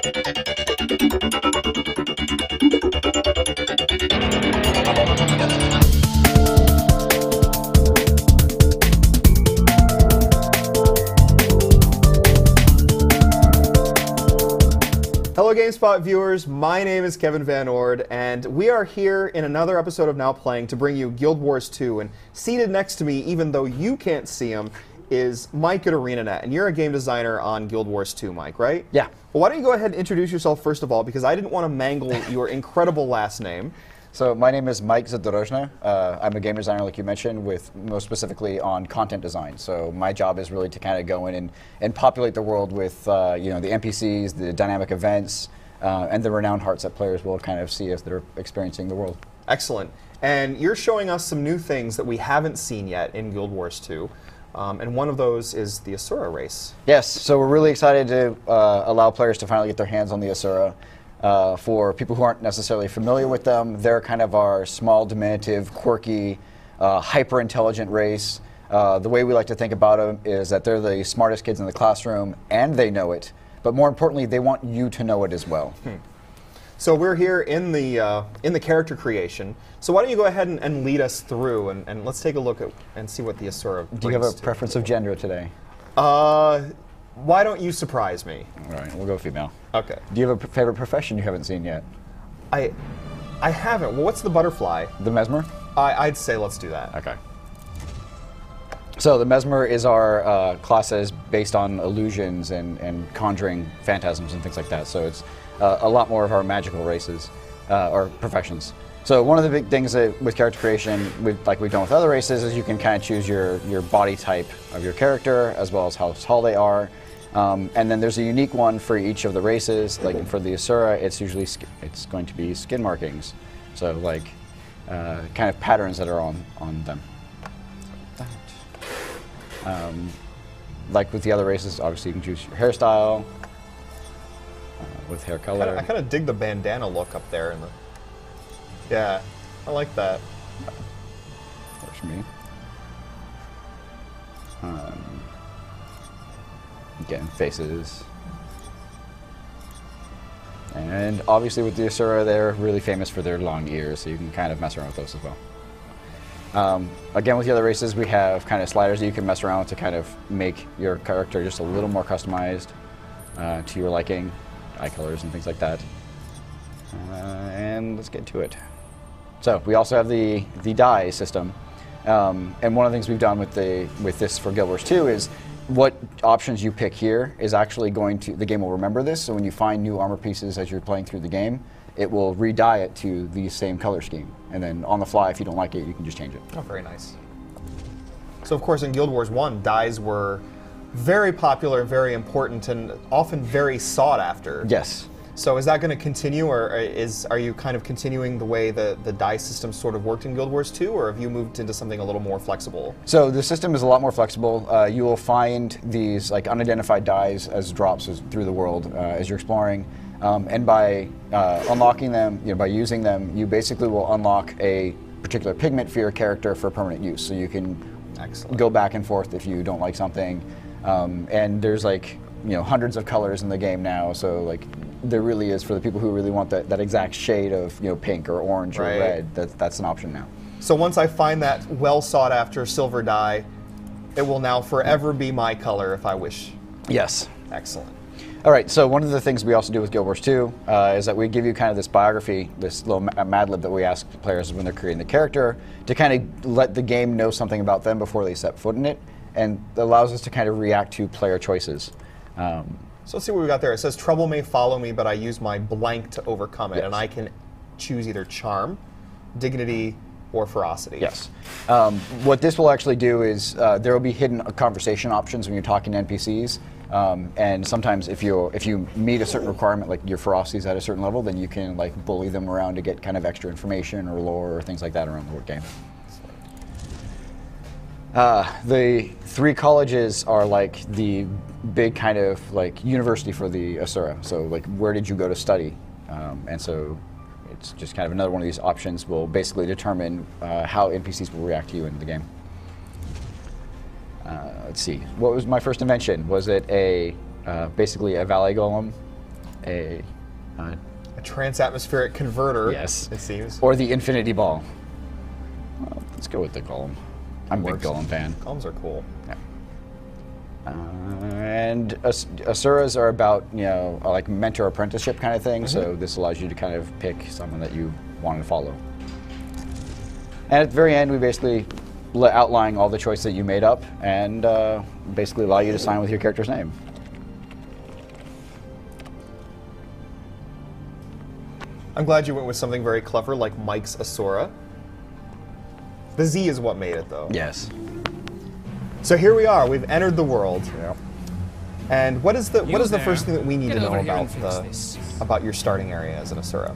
Hello Gamespot viewers, my name is Kevin Van Ord, and we are here in another episode of Now Playing to bring you Guild Wars 2, and seated next to me, even though you can't see him, is Mike at ArenaNet, and you're a game designer on Guild Wars 2, Mike, right? Yeah. Well, why don't you go ahead and introduce yourself first of all, because I didn't want to mangle your incredible last name. So my name is Mike Zadorozhny. I'm a game designer, like you mentioned, with most specifically on content design. So my job is really to kind of go in and populate the world with you know, the NPCs, the dynamic events, and the renowned hearts that players will kind of see as they're experiencing the world. Excellent. And you're showing us some new things that we haven't seen yet in Guild Wars 2. And one of those is the Asura race. Yes, so we're really excited to allow players to finally get their hands on the Asura. For people who aren't necessarily familiar with them, they're kind of our small, diminutive, quirky, hyper-intelligent race. The way we like to think about them is that they're the smartest kids in the classroom, and they know it. But more importantly, they want you to know it as well. So we're here in the character creation. So why don't you go ahead and lead us through, and let's take a look at and see what the Asura brings. Do you have a preference of gender today? Why don't you surprise me? All right, we'll go female. Okay. Do you have a favorite profession you haven't seen yet? I haven't. Well, what's the butterfly? The Mesmer? I'd say let's do that. Okay. So the Mesmer is our class that is based on illusions and conjuring phantasms and things like that. So it's a lot more of our magical races or professions. So one of the big things that with character creation, like we've done with other races, is you can kind of choose your body type of your character as well as how tall they are. And then there's a unique one for each of the races. Like for the Asura, it's usually going to be skin markings. So like kind of patterns that are on them. Like with the other races, obviously you can choose your hairstyle with hair color. I kind of dig the bandana look up there. Yeah, I like that. Works for me. Again, faces. And obviously with the Asura, they're really famous for their long ears, so you can kind of mess around with those as well. Again, with the other races, we have kind of sliders that you can mess around with to kind of make your character just a little more customized to your liking, eye colors and things like that. And let's get to it. So we also have the die system, and one of the things we've done with this for Guild Wars 2 is what options you pick here is actually the game will remember this. So when you find new armor pieces as you're playing through the game, it will re-dye it to the same color scheme. And then on the fly, if you don't like it, you can just change it. Oh, very nice. So of course in Guild Wars 1, dyes were very popular, very important, and often very sought after. Yes. So is that going to continue, or are you kind of continuing the way the dye system sort of worked in Guild Wars 2, or have you moved into something a little more flexible? So the system is a lot more flexible. You will find these like unidentified dyes as drops through the world as you're exploring. And by unlocking them, by using them, you basically will unlock a particular pigment for your character for permanent use. So you can go back and forth if you don't like something. And there's like hundreds of colors in the game now. So like there really is, for the people who really want that exact shade of pink or orange or red. That's an option now. So once I find that well sought after silver dye, it will now forever be my color if I wish. Yes. Excellent. All right, so one of the things we also do with Guild Wars 2 is that we give you kind of this biography, this little Mad Lib that we ask players when they're creating the character to kind of let the game know something about them before they step foot in it, and it allows us to kind of react to player choices. So let's see what we got there. It says, trouble may follow me, but I use my blank to overcome it, and I can choose either charm, dignity, or ferocity. Yes. What this will actually do is there will be hidden conversation options when you're talking to NPCs. And sometimes if you meet a certain requirement, like your ferocity is at a certain level, then you can like bully them around to get kind of extra information or lore or things like that around the game. The 3 colleges are like the big kind of like university for the Asura. So like, where did you go to study? And so it's just kind of another one of these options will basically determine how NPCs will react to you in the game. Let's see, what was my first invention? Was it basically a valet golem a trans-atmospheric converter. Yes. It seems. Or the infinity ball. Well, let's go with the golem. I'm a big Works. golem fan. Golems are cool. Yeah. And Asuras are about, you know, like mentor apprenticeship kind of thing. So this allows you to kind of pick someone that you want to follow. And at the very end, we basically outline all the choices that you made up and basically allow you to sign with your character's name. I'm glad you went with something very clever like Mike's Asura. The Z is what made it, though. Yes. So here we are. We've entered the world. Yeah. And what is the there. first thing that we need Get to know over here and about fix this. about your starting area as an Asura?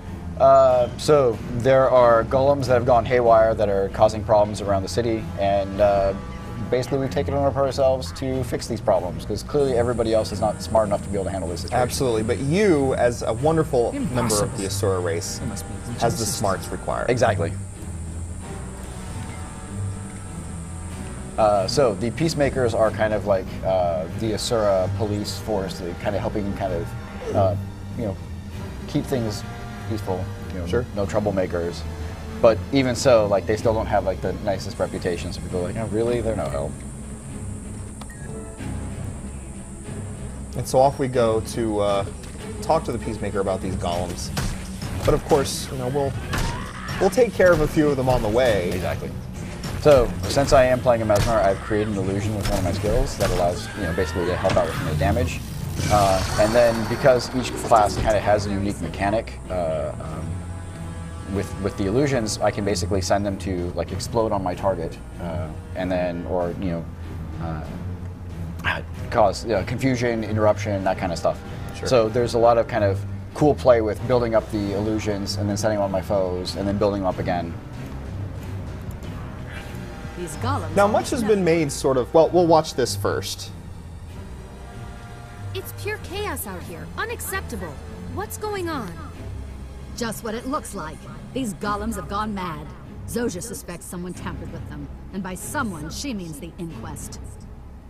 So there are golems that have gone haywire that are causing problems around the city, and basically we've taken it upon ourselves to fix these problems because clearly everybody else is not smart enough to be able to handle this situation. Absolutely, but you, as a wonderful member of Impossible. the Asura race, There must be a glitch in has the the system. smarts required. Exactly. So the peacemakers are kind of like the Asura police force, kind of helping you know, keep things peaceful. You know, Sure. no troublemakers. But even so, like they still don't have like the nicest reputation. So people are like, oh, really? They're no help. And so off we go to talk to the Peacemaker about these golems. But of course, you know, we'll take care of a few of them on the way. Exactly. So, since I am playing a Mesmer, I've created an illusion with one of my skills that allows, you know, basically to help out with any damage. And then, because each class kind of has a unique mechanic, with the illusions, I can basically send them to like explode on my target, and then, or you know, cause confusion, interruption, that kind of stuff. Sure. So there's a lot of kind of cool play with building up the illusions and then setting them on my foes and then building them up again. These golems. Now, much has been made sort of, well, we'll watch this first. It's pure chaos out here. Unacceptable. What's going on? Just what it looks like. These golems have gone mad. Zoja suspects someone tampered with them. And by someone, she means the Inquest.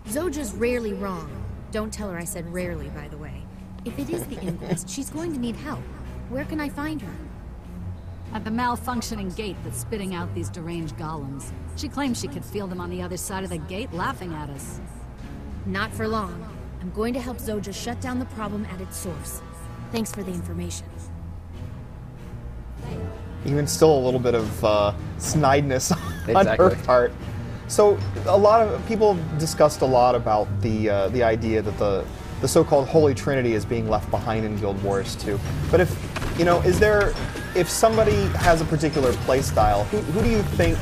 Zoja's rarely wrong. Don't tell her I said rarely, by the way. If it is the Inquest, she's going to need help. Where can I find her? At the malfunctioning gate that's spitting out these deranged golems. She claims she could feel them on the other side of the gate laughing at us. Not for long. I'm going to help Zoja shut down the problem at its source. Thanks for the information. Even still a little bit of snideness on Exactly. her part. So a lot of people discussed a lot about the idea that the so-called Holy Trinity is being left behind in Guild Wars 2. But if, you know, if somebody has a particular play style, who do you think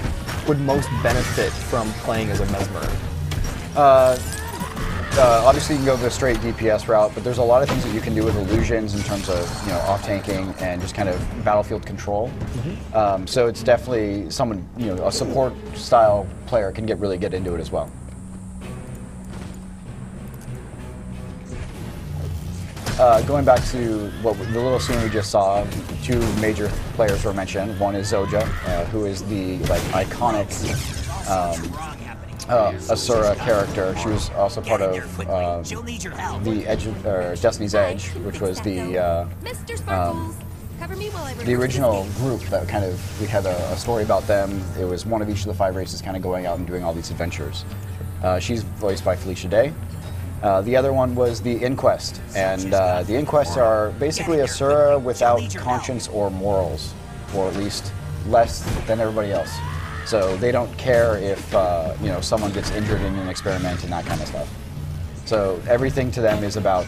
would most benefit from playing as a Mesmer? Obviously, you can go the straight DPS route, but there's a lot of things that you can do with illusions in terms of, you know, off-tanking and just kind of battlefield control. So it's definitely someone, you know, a support-style player can really get into it as well. Going back to the little scene we just saw, two major players were mentioned. One is Zoja, who is the like iconic Asura character. She was also part of the Destiny's Edge, which was the Mr. Sparkles, cover me while I the original group that kind of, we had a story about them. It was one of each of the 5 races kind of going out and doing all these adventures. She's voiced by Felicia Day. The other one was the Inquest, and the Inquests are basically Asura without conscience or morals, or at least less than everybody else. So they don't care if you know, someone gets injured in an experiment and that kind of stuff. So everything to them is about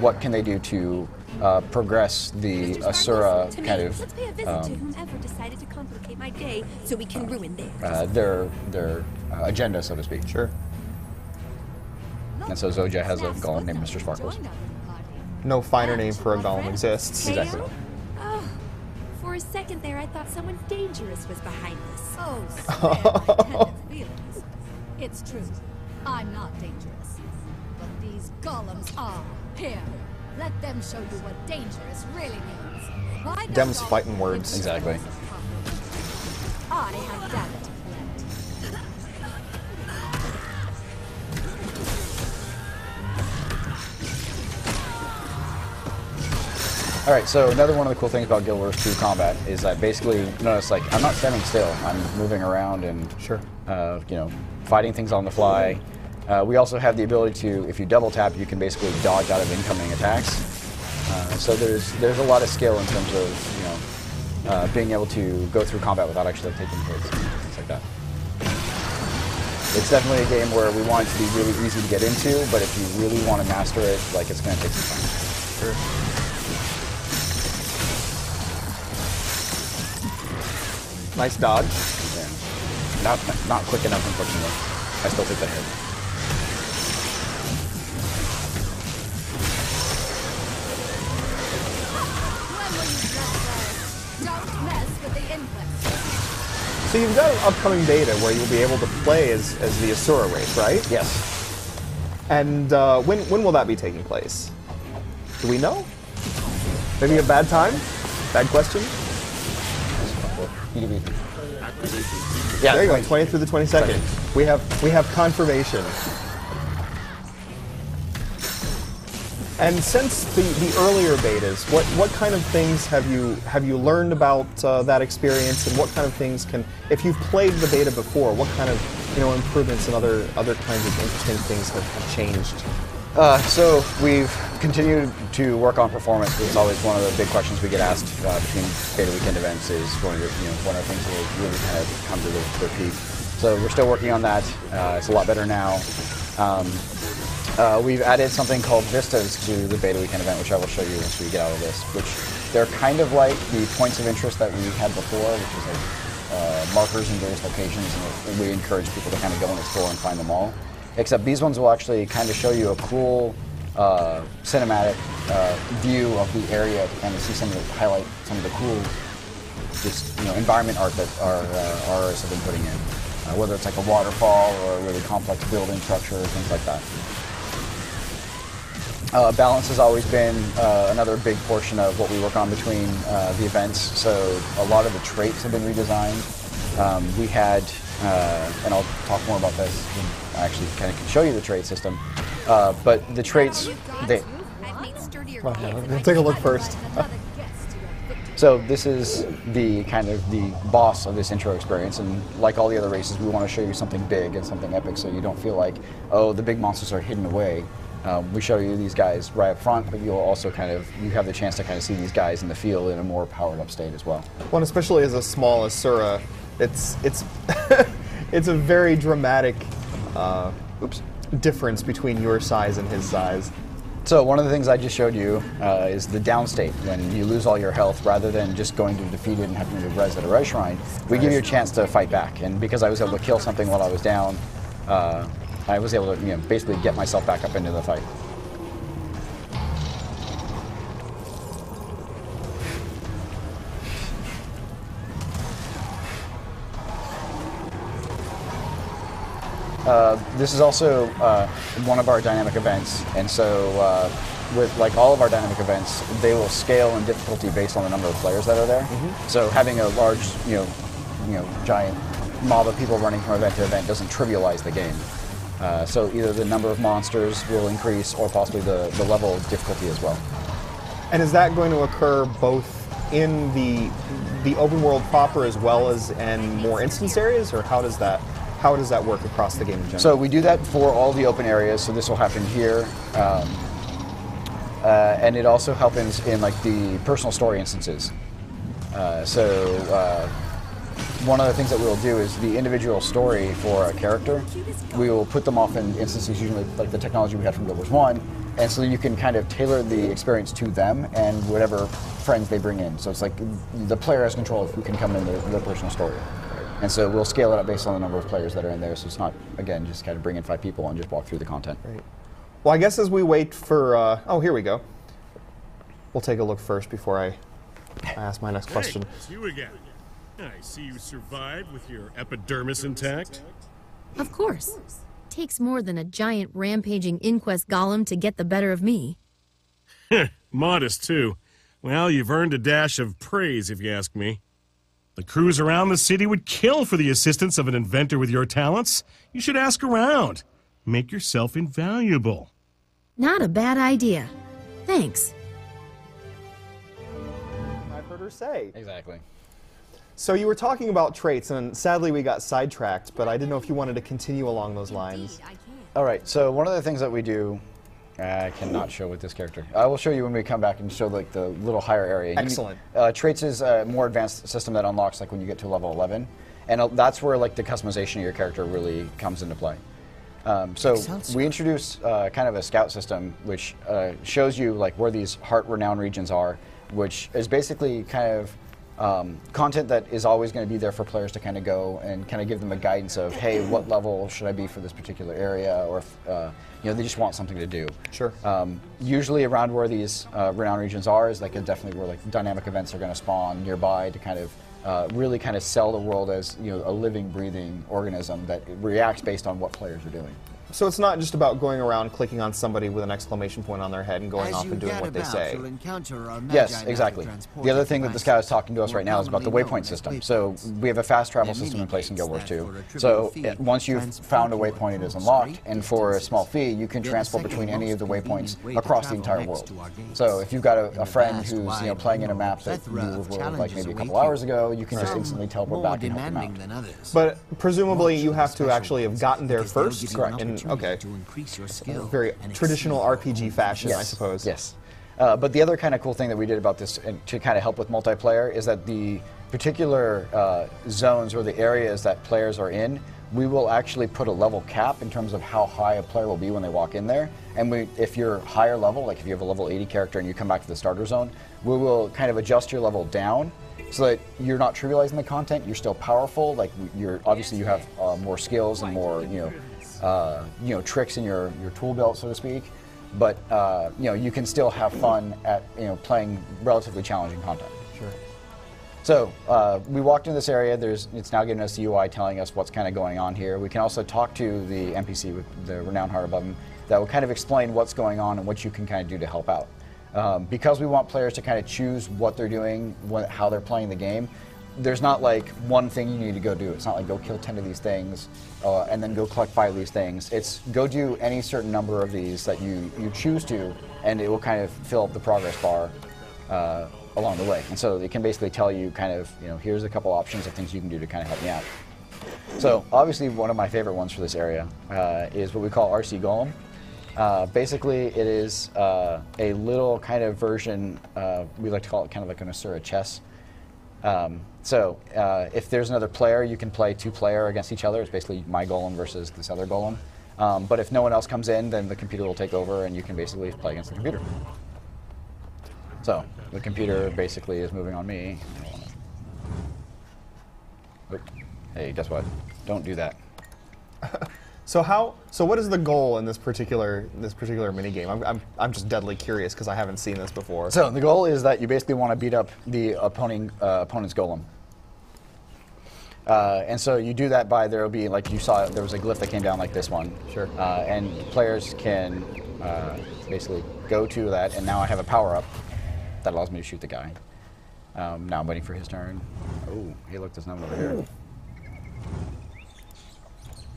what can they do to progress the Asura kind of Let's pay a visit to whomever decided to complicate my day so we can ruin theirs. their agenda, so to speak. Sure. And so Zoja has a golem named Mr. Sparkles. No finer name for a golem exists. Exactly. Oh, for a second there, I thought someone dangerous was behind this. Oh, spare my tender feelings. It's true. I'm not dangerous. But these golems are. Here, let them show you what dangerous really means. Why don't Dem's golems fighting words. Exactly. I have data to collect. All right, so another one of the cool things about Guild Wars 2 combat is that basically, notice, like, I'm not standing still. I'm moving around and, Sure. you know, fighting things on the fly. We also have the ability to, if you double tap, you can basically dodge out of incoming attacks. So there's a lot of skill in terms of, you know, being able to go through combat without actually taking hits and things like that. It's definitely a game where we want it to be really easy to get into, but if you really want to master it, like, it's going to take some time. Sure. Nice dodge. Yeah. Not quick enough, unfortunately. I still take the hit. Don't mess with the inquest. So you've got an upcoming beta where you'll be able to play as the Asura race, right? Yes. And when will that be taking place? Do we know? Maybe a bad time? Bad question? Yeah, there you go, 20th through the 22nd. We have confirmation. And since the earlier betas, what kind of things have you learned about that experience, and what kind of things can, if you've played the beta before, what kind of, you know, improvements and other kinds of interesting things have changed? So we've continued to work on performance, because it's always one of the big questions we get asked between beta weekend events is one of the things that will really kind of come to their peak. So we're still working on that. It's a lot better now. We've added something called vistas to the beta weekend event, which I will show you once we get out of this, which they're kind of like the points of interest that we had before, which is like markers in various locations, and we encourage people to kind of go and explore and find them all. Except these ones will actually kind of show you a cool cinematic view of the area to kind of see highlight some of the cool, just, you know, environment art that our artists have been putting in, whether it's like a waterfall or a really complex building structure or things like that. Balance has always been another big portion of what we work on between the events. So a lot of the traits have been redesigned. We had, and I'll talk more about this. I actually kind of can show you the trait system. But the traits, We'll take a look first. So this is the kind of the boss of this intro experience, and like all the other races, we want to show you something big and something epic, so you don't feel like, oh, the big monsters are hidden away. We show you these guys right up front, but you'll also you have the chance to kind of see these guys in the field in a more powered up state as well. Well, and especially as a small Asura, it's it's a very dramatic difference between your size and his size. So one of the things I just showed you is the down state. When you lose all your health, rather than just going to defeat it and having to res at a res shrine, we give you a chance to fight back. And because I was able to kill something while I was down, I was able to, you know, basically get myself back up into the fight. This is also one of our dynamic events, and so with like all of our dynamic events, they will scale in difficulty based on the number of players that are there. Mm-hmm. So having a large, you know, giant mob of people running from event to event doesn't trivialize the game. So either the number of monsters will increase, or possibly the level of difficulty as well. And is that going to occur both in the open world proper as well as in more instance areas, or how does that work across the game in general? So we do that for all the open areas, so this will happen here. And it also happens in like the personal story instances. One of the things that we'll do is the individual story for a character, we will put them off in instances, usually like the technology we had from Guild Wars 1, and so you can kind of tailor the experience to them and whatever friends they bring in. So it's like the player has control of who can come in their personal story. And so we'll scale it up based on the number of players that are in there, so it's not, again, just kind of bring in 5 people and just walk through the content. Right. Well, I guess as we wait for, oh, here we go. We'll take a look first before I ask my next question. Hey, it's you again. I see you survived with your epidermis intact. Of course. Takes more than a giant rampaging inquest golem to get the better of me. Modest, too. Well, you've earned a dash of praise, if you ask me. The crews around the city would kill for the assistance of an inventor with your talents. You should ask around. Make yourself invaluable. Not a bad idea. Thanks. per se. Exactly. So you were talking about traits, and sadly we got sidetracked, but I didn't know if you wanted to continue along those lines. Indeed, I can. All right, so one of the things that we do, I cannot show with this character. I will show you when we come back and show like the little higher area. Excellent. Traits is a more advanced system that unlocks like when you get to level 11, and that's where like the customization of your character really comes into play. So we introduced kind of a scout system which shows you like where these heart renown regions are, which is basically kind of content that is always going to be there for players to kind of go and kind of give them a guidance of, hey, what level should I be for this particular area, or if you know, they just want something to do. Sure. Usually around where these renown regions are is like definitely where like dynamic events are going to spawn nearby to kind of really kind of sell the world as, you know, a living, breathing organism that reacts based on what players are doing. So it's not just about going around clicking on somebody with an exclamation point on their head and going off and doing what they say. Yes, exactly. The other thing that this guy is talking to us right now is about the waypoint system. So we have a fast travel system in place in Guild Wars 2. So once you've found a waypoint, it is unlocked, and for a small fee, you can transport between any of the waypoints across the entire world. So if you've got a friend who's, you know, playing in a map that you were like maybe a couple hours ago, you can just instantly teleport back and help them out. But presumably you have to actually have gotten there first. Correct. Okay. Very traditional RPG fashion, I suppose. Yes. But the other kind of cool thing that we did about this, and to kind of help with multiplayer, is that the particular zones or the areas that players are in, we will actually put a level cap in terms of how high a player will be when they walk in there. And if you're higher level, like if you have a level 80 character and you come back to the starter zone, we will kind of adjust your level down so that you're not trivializing the content. You're still powerful. Like obviously you have more skills and more, you know, tricks in your tool belt, so to speak. But you know, you can still have fun at, you know, playing relatively challenging content. Sure. So we walked into this area. It's now giving us the UI telling us what's kind of going on here. We can also talk to the NPC with the renowned heart above him that will kind of explain what's going on and what you can kind of do to help out. Because we want players to kind of choose what they're doing, how they're playing the game, there's not like one thing you need to go do. It's not like go kill 10 of these things and then go collect 5 of these things. It's go do any certain number of these that you choose to, and it will kind of fill up the progress bar along the way. And so it can basically tell you kind of, you know, here's a couple options of things you can do to kind of help me out. So obviously one of my favorite ones for this area is what we call RC Golem. Basically it is a little kind of version, we like to call it kind of like an Asura chess. So if there's another player, you can play 2-player against each other. It's basically my golem versus this other golem. But if no one else comes in, then the computer will take over and you can basically play against the computer. So the computer basically is moving on me. Oh, hey, guess what? Don't do that. So what is the goal in this particular mini game? I'm just deadly curious because I haven't seen this before. So the goal is that you basically want to beat up the opponent's golem. And so you do that by, there will be, like you saw, there was a glyph that came down like this one. Sure. And players can basically go to that, and now I have a power-up that allows me to shoot the guy. Now I'm waiting for his turn. Oh, hey look, there's no one over here.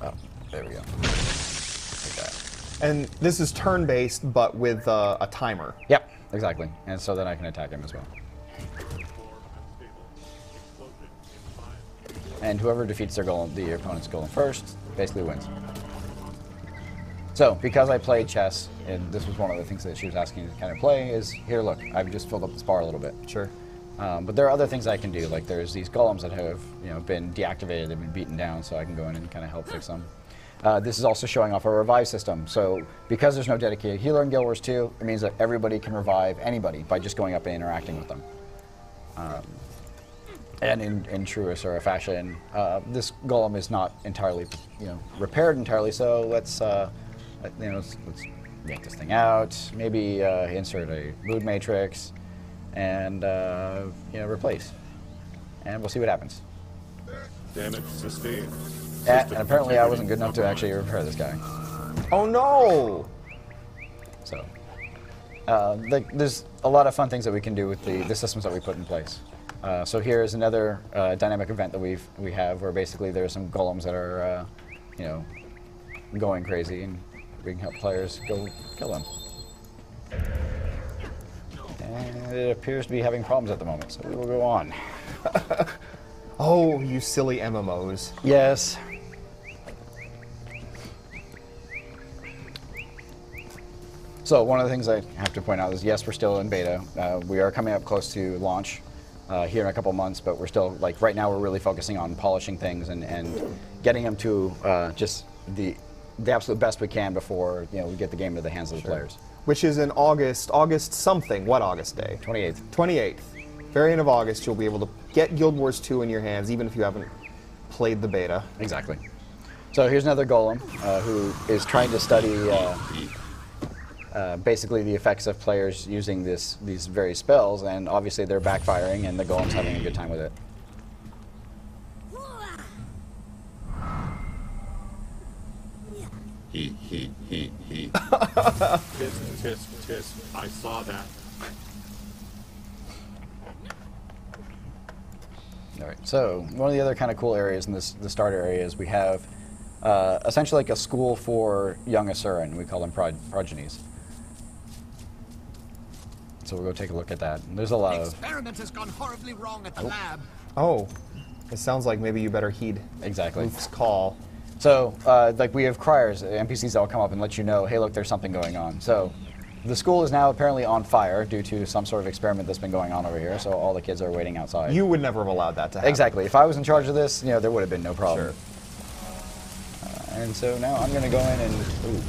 Oh, there we go. Like that. And this is turn-based, but with a timer. Yep, exactly. And so then I can attack him as well. And whoever defeats their golem, the opponent's golem first, basically wins. So, because I played chess, and this was one of the things that she was asking to kind of play, is, here, look, I've just filled up this bar a little bit. Sure. But there are other things I can do, like there's these golems that have, you know, been deactivated, they've been beaten down, so I can go in and kind of help fix them. This is also showing off a revive system. So, because there's no dedicated healer in Guild Wars 2, it means that everybody can revive anybody by just going up and interacting with them. And in true Asura fashion, this golem is not entirely, you know, repaired entirely. So let's yank this thing out. Maybe insert a mood matrix, and you know, replace. And we'll see what happens. Damage sustained. And apparently, I wasn't good enough to actually repair this guy. Oh no! So there's a lot of fun things that we can do with the systems that we put in place. So here's another dynamic event that we have, where basically there's some golems that are, you know, going crazy, and we can help players go kill them. And it appears to be having problems at the moment, so we will go on. Oh, you silly MMOs. Yes. So one of the things I have to point out is, yes, we're still in beta. We are coming up close to launch here in a couple months, but we're still, like, right now we're really focusing on polishing things and getting them to just the absolute best we can before, you know, we get the game into the hands of the players. Which is in August something. What August day? 28th. 28th. Very end of August, you'll be able to get Guild Wars 2 in your hands, even if you haven't played the beta. Exactly. So here's another golem who is trying to study basically the effects of players using these various spells, and obviously they're backfiring, and the golem's having a good time with it. He. Tisk, tisk. I saw that. All right. So one of the other kind of cool areas in the start area is we have essentially like a school for young Asura, and we call them progenies. So we'll go take a look at that. And there's a lot The of experiment has gone horribly wrong at the lab. Oh, it sounds like maybe you better heed exactly. Luke's call. So, like we have criers, NPCs that will come up and let you know, hey, look, there's something going on. So, the school is now apparently on fire due to some sort of experiment that's been going on over here. So all the kids are waiting outside. You would never have allowed that to happen. Exactly. If I was in charge of this, you know, there would have been no problem. Sure. And so now I'm going to go in and. Ooh.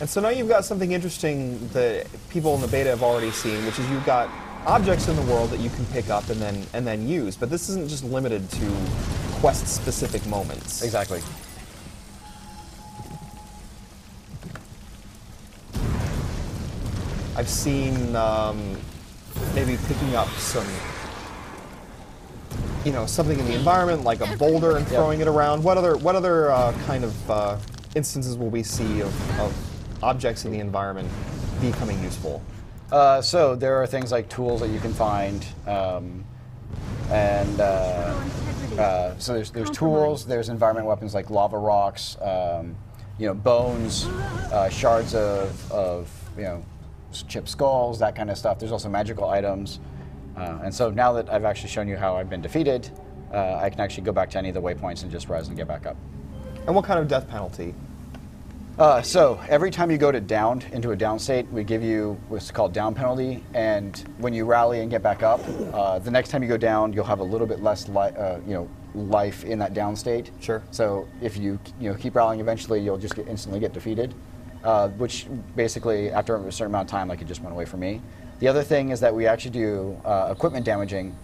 And so now you've got something interesting that people in the beta have already seen, which is you've got objects in the world that you can pick up and then use. But this isn't just limited to quest-specific moments. Exactly. I've seen maybe picking up some, you know, something in the environment like a boulder and throwing it around. What other kind of instances will we see of objects in the environment becoming useful? So there are things like tools that you can find, so there's tools. There's environment weapons like lava rocks, you know, bones, shards of you know, chipped skulls, that kind of stuff. There's also magical items. And so now that I've actually shown you how I've been defeated, I can actually go back to any of the waypoints and just rise and get back up. And what kind of death penalty? So every time you go to downed into a down state, we give you what's called down penalty. And when you rally and get back up, the next time you go down, you'll have a little bit less life in that down state. Sure. So if you keep rallying, eventually you'll just instantly get defeated. Which basically, after a certain amount of time, like it just went away for me. The other thing is that we actually do equipment damaging,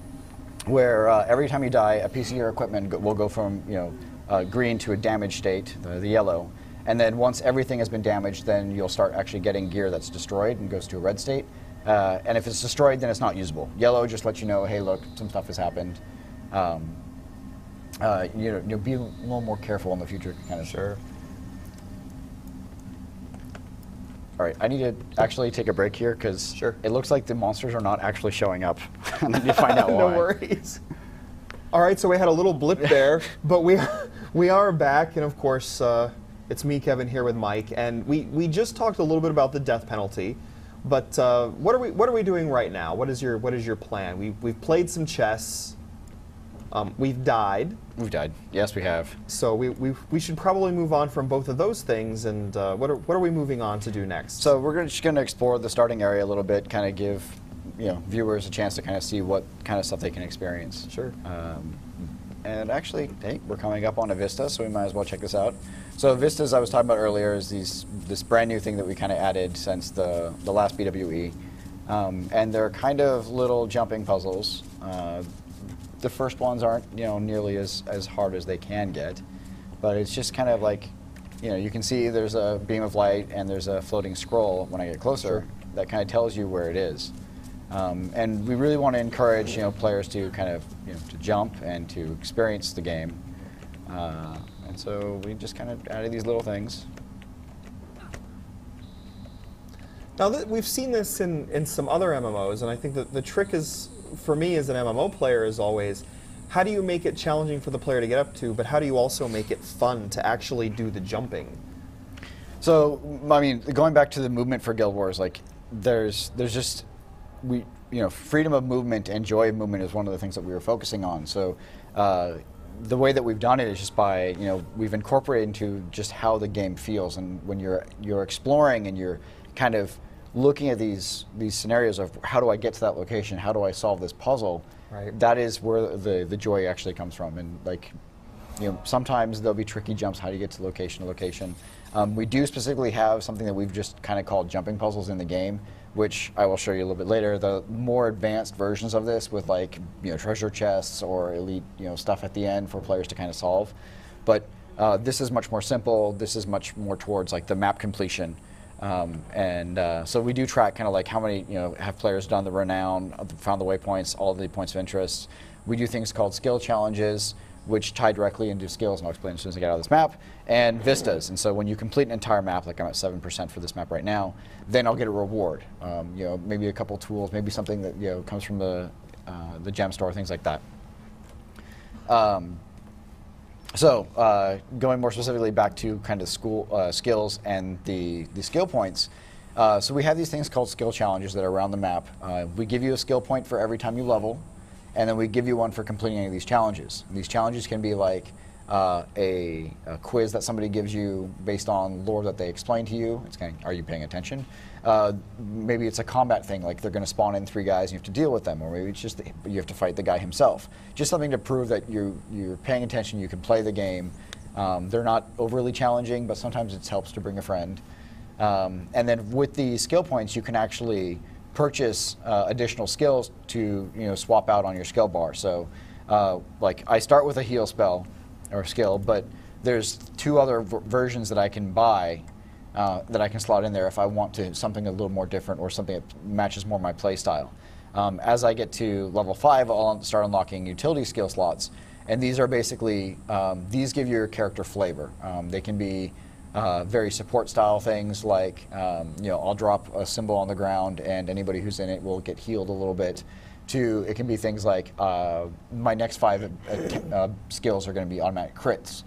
where every time you die, a piece of your equipment will go from green to a damaged state, the yellow. And then once everything has been damaged, then you'll start actually getting gear that's destroyed and goes to a red state. And if it's destroyed, then it's not usable. Yellow just lets you know, hey, look, some stuff has happened. You'll be a little more careful in the future, kind of. Sure. All right, I need to actually take a break here because it looks like the monsters are not actually showing up. And then you find out why. No worries. All right, so we had a little blip there, but we are back, and of course, it's me, Kevin, here with Mike, and we just talked a little bit about the death penalty, but what are we doing right now? What is your plan? We've played some chess. We've died. We've died. Yes, we have. So we should probably move on from both of those things. And what are we moving on to do next? So we're just going to explore the starting area a little bit, kind of give viewers a chance to kind of see what kind of stuff they can experience. Sure. And actually, hey, we're coming up on a Vista, so we might as well check this out. So Vistas, I was talking about earlier, is this brand new thing that we kind of added since the last BWE, and they're kind of little jumping puzzles. The first ones aren't nearly as hard as they can get, but it's just kind of like, you can see there's a beam of light and there's a floating scroll when I get closer that kind of tells you where it is. And we really want to encourage players to kind of to jump and to experience the game. And so we just kind of added these little things. Now we've seen this in some other MMOs, and I think that the trick is, for me as an MMO player, is always, how do you make it challenging for the player to get up to, but how do you also make it fun to actually do the jumping? So, I mean, going back to the movement for Guild Wars, like, there's just, freedom of movement and joy of movement is one of the things that we were focusing on. So the way that we've done it is just by, we've incorporated into just how the game feels. And when you're exploring and you're kind of looking at these scenarios of how do I get to that location, how do I solve this puzzle, right. That is where the joy actually comes from. And sometimes there'll be tricky jumps, how do you get to location to location. We do specifically have something that we've just kind of called jumping puzzles in the game, which I will show you a little bit later. The more advanced versions of this with treasure chests or elite stuff at the end for players to kind of solve. But this is much more simple. This is much more towards the map completion. So we do track kind of how many, have players done the renown, found the waypoints, all the points of interest. We do things called skill challenges, which tie directly into skills, and I'll explain as soon as I get out of this map, and vistas. And so when you complete an entire map, like I'm at 7% for this map right now, then I'll get a reward. Maybe a couple tools, maybe something that comes from the gem store, things like that. Going more specifically back to kind of skills and the skill points. So we have these things called skill challenges that are around the map. We give you a skill point for every time you level, and then we give you one for completing any of these challenges. These challenges can be like a quiz that somebody gives you based on lore that they explain to you. It's kind of, are you paying attention? Maybe it's a combat thing, like they're going to spawn in 3 guys and you have to deal with them, or maybe it's just you have to fight the guy himself. Just something to prove that you're paying attention, you can play the game. They're not overly challenging, but sometimes it helps to bring a friend. And then with the skill points, you can actually purchase additional skills to swap out on your skill bar. So like I start with a heal spell or skill, but there's 2 other versions that I can buy that I can slot in there if I want to something a little more different or something that matches more my play style. As I get to level 5, I'll start unlocking utility skill slots, and these are basically these give your character flavor. They can be very support style things like I'll drop a symbol on the ground and anybody who's in it will get healed a little bit. To it can be things like my next 5 skills are going to be automatic crits.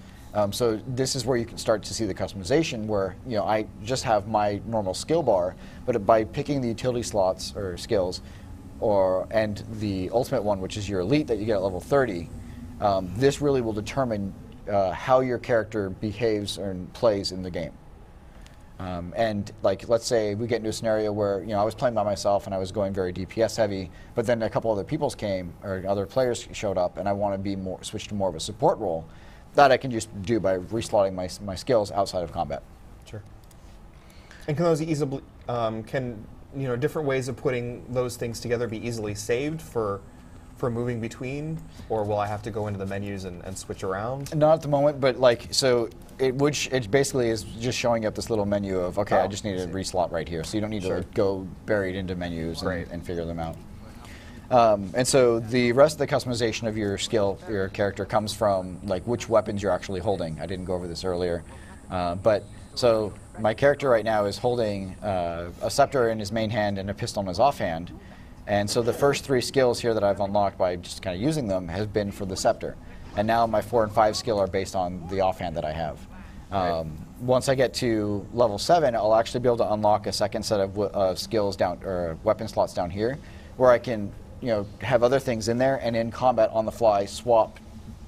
So this is where you can start to see the customization where I just have my normal skill bar, but by picking the utility slots or skills and the ultimate one, which is your elite that you get at level 30, this really will determine how your character behaves and plays in the game. And let's say we get into a scenario where I was playing by myself and I was going very DPS heavy, but then a couple other peoples came or other players showed up, and I want to be switch to more of a support role. That I can just do by reslotting my skills outside of combat. Sure. And can those easily different ways of putting those things together be easily saved for moving between, or will I have to go into the menus and switch around? Not at the moment, but it basically is just showing up this little menu of I just need to reslot right here, so you don't need to go buried into menus and figure them out. And so the rest of the customization of your character comes from which weapons you're actually holding. I didn't go over this earlier, so my character right now is holding a scepter in his main hand and a pistol in his offhand. And so the first 3 skills here that I've unlocked by just kind of using them has been for the scepter. And now my 4 and 5 skill are based on the offhand that I have. Once I get to level 7, I'll actually be able to unlock a second set of skills or weapon slots down here, where I can have other things in there, and in combat on the fly swap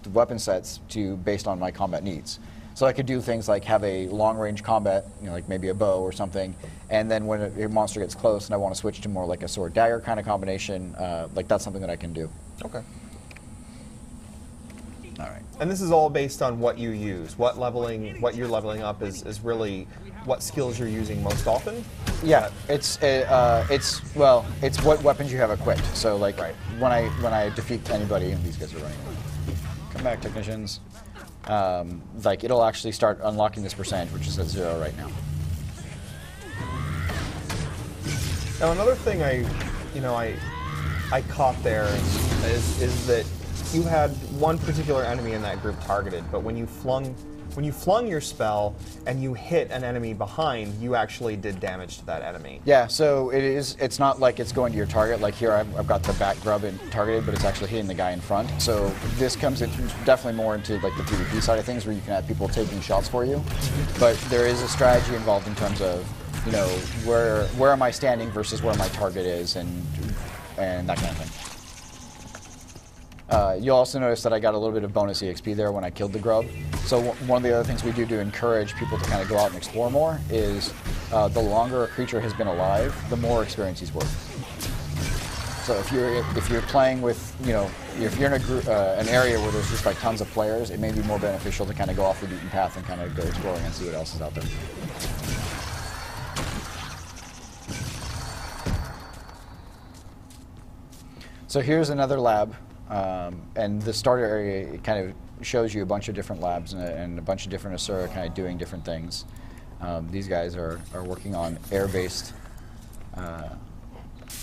the weapon sets based on my combat needs. So I could do things like have a long range combat, like maybe a bow or something, and then when a monster gets close and I want to switch to more like a sword dagger kind of combination, that's something that I can do. Okay. All right. And this is all based on what you use. What you're leveling up is really what skills you're using most often. Yeah, it's what weapons you have equipped. So when I defeat anybody, and these guys are running away. Come back, technicians. It'll actually start unlocking this percentage, which is at 0 right now. Now another thing I caught there is that you had one particular enemy in that group targeted, but when you flung your spell and you hit an enemy behind, you actually did damage to that enemy. Yeah, so it's not like it's going to your target. Like here I've got the back grub targeted, but it's actually hitting the guy in front. So this comes in definitely more into the PvP side of things, where you can have people taking shots for you. But there is a strategy involved in terms of where am I standing versus where my target is, and and that kind of thing. You'll also notice that I got a little bit of bonus EXP there when I killed the grub. So one of the other things we do to encourage people to kind of go out and explore more is the longer a creature has been alive, the more experience he's worth. So if you're playing with, you know, if you're in an area where there's just like tons of players, it may be more beneficial to kind of go off the beaten path and kind of go exploring and see what else is out there. So here's another lab, and the starter area, it kind of shows you a bunch of different labs and a bunch of different Asura kind of doing different things. These guys are working on air-based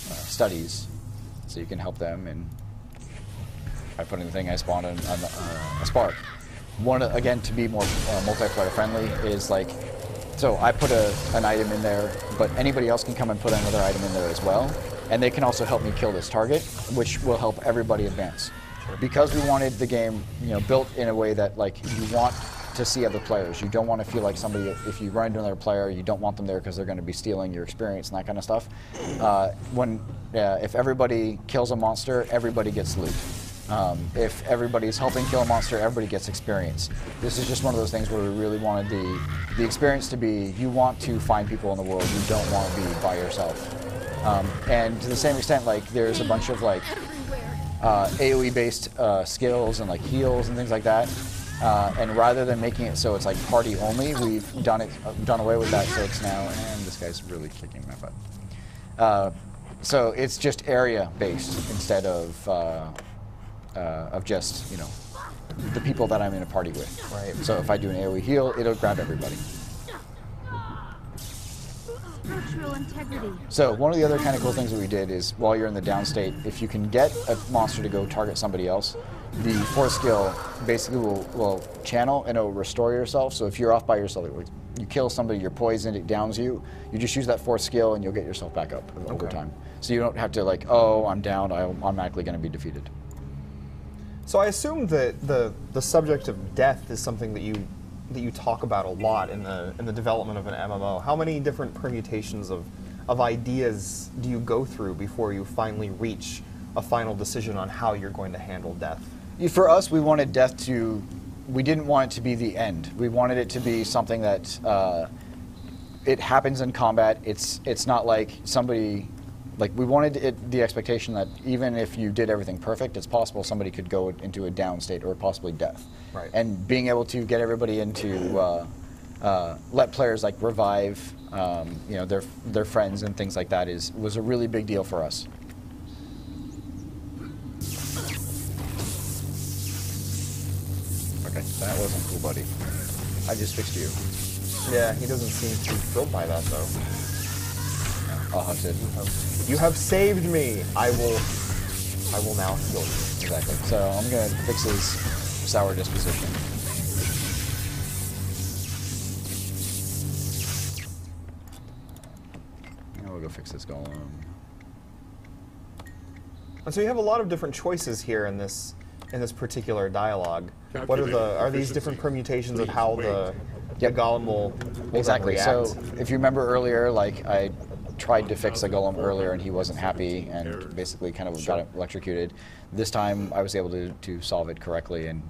studies, so you can help them. And by putting the thing I spawned on a spark. Again, to be more multiplayer friendly is like, so I put an item in there, but anybody else can come and put another item in there as well. And they can also help me kill this target, which will help everybody advance. Sure. Because we wanted the game, you know, built in a way that like you want to see other players. You don't want to feel like somebody, if you run into another player, you don't want them there because they're going to be stealing your experience and that kind of stuff. If everybody kills a monster, everybody gets loot. If everybody's helping kill a monster, everybody gets experience. This is just one of those things where we really wanted the experience to be, you want to find people in the world, you don't want to be by yourself. And to the same extent, like there's a bunch of like AoE-based skills and like heals and things like that. And rather than making it so it's like party only, we've done away with that. So it's now, and this guy's really kicking my butt. So it's just area-based instead of just, you know, the people that I'm in a party with. Right. So if I do an AoE heal, it'll grab everybody. Structural integrity. So one of the other kind of cool things that we did is while you're in the down state, if you can get a monster to go target somebody else, the force skill basically will channel and it will restore yourself. So if you're off by yourself, you kill somebody, you're poisoned, it downs you, you just use that force skill and you'll get yourself back up over time. So you don't have to like, oh, I'm down, I'm automatically going to be defeated. So I assume that the subject of death is something that you talk about a lot in the development of an MMO. How many different permutations of ideas do you go through before you finally reach a final decision on how you're going to handle death? For us, we wanted death to, we didn't want it to be the end. We wanted it to be something that it happens in combat. It's not like somebody, like we wanted the expectation that even if you did everything perfect, it's possible somebody could go into a down state or possibly death. Right. And being able to get everybody into, let players like revive, you know, their friends and things like that was a really big deal for us. Okay, that wasn't cool, buddy. I just fixed you. Yeah, he doesn't seem too thrilled by that, though. I'll hunt it. You have saved me. I will now heal you. Exactly. So I'm gonna fix his sour disposition. Now we'll go fix this golem. And so you have a lot of different choices here in this particular dialogue. What are these different permutations of how the golem will exactly react? So if you remember earlier, like I tried to fix a golem earlier and he wasn't happy and basically kind of got electrocuted. This time I was able to solve it correctly and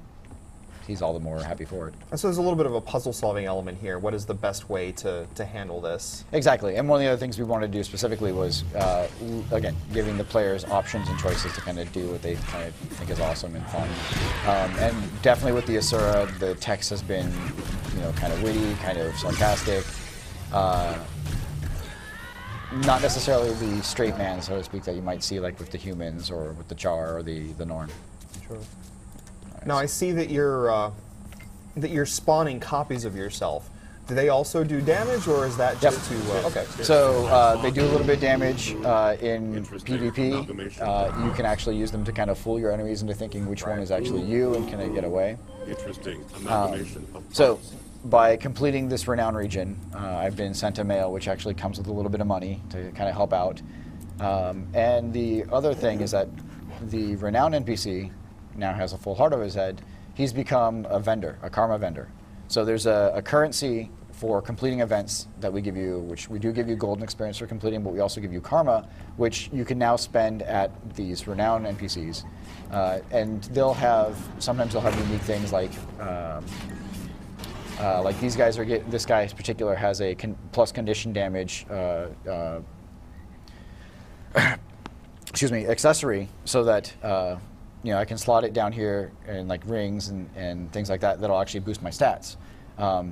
he's all the more happy for it. And so there's a little bit of a puzzle-solving element here. What is the best way to handle this? Exactly, and one of the other things we wanted to do specifically was, again, giving the players options and choices to kind of do what they kind of think is awesome and fun. And definitely with the Asura, the text has been, you know, kind of witty, kind of sarcastic. Not necessarily the straight man, so to speak, that you might see like with the humans or with the Char or the Norn. Sure. Now I see that you're spawning copies of yourself. Do they also do damage, or is that just to? Okay. So they do a little bit of damage in PvP. You can actually use them to kind of fool your enemies into thinking which one is actually you and can they get away. Interesting amalgamation. So by completing this renown region, I've been sent a mail, which actually comes with a little bit of money to kind of help out. And the other thing is that the renown NPC now has a full heart of his head. He's become a vendor, a karma vendor. So there's a currency for completing events that we give you, which we do give you golden experience for completing, but we also give you karma, which you can now spend at these renowned NPCs. And they'll have, sometimes they'll have unique things like these guys are this guy in particular has a plus condition damage excuse me, accessory, so that you know, I can slot it down here in like rings and things like that that'll actually boost my stats.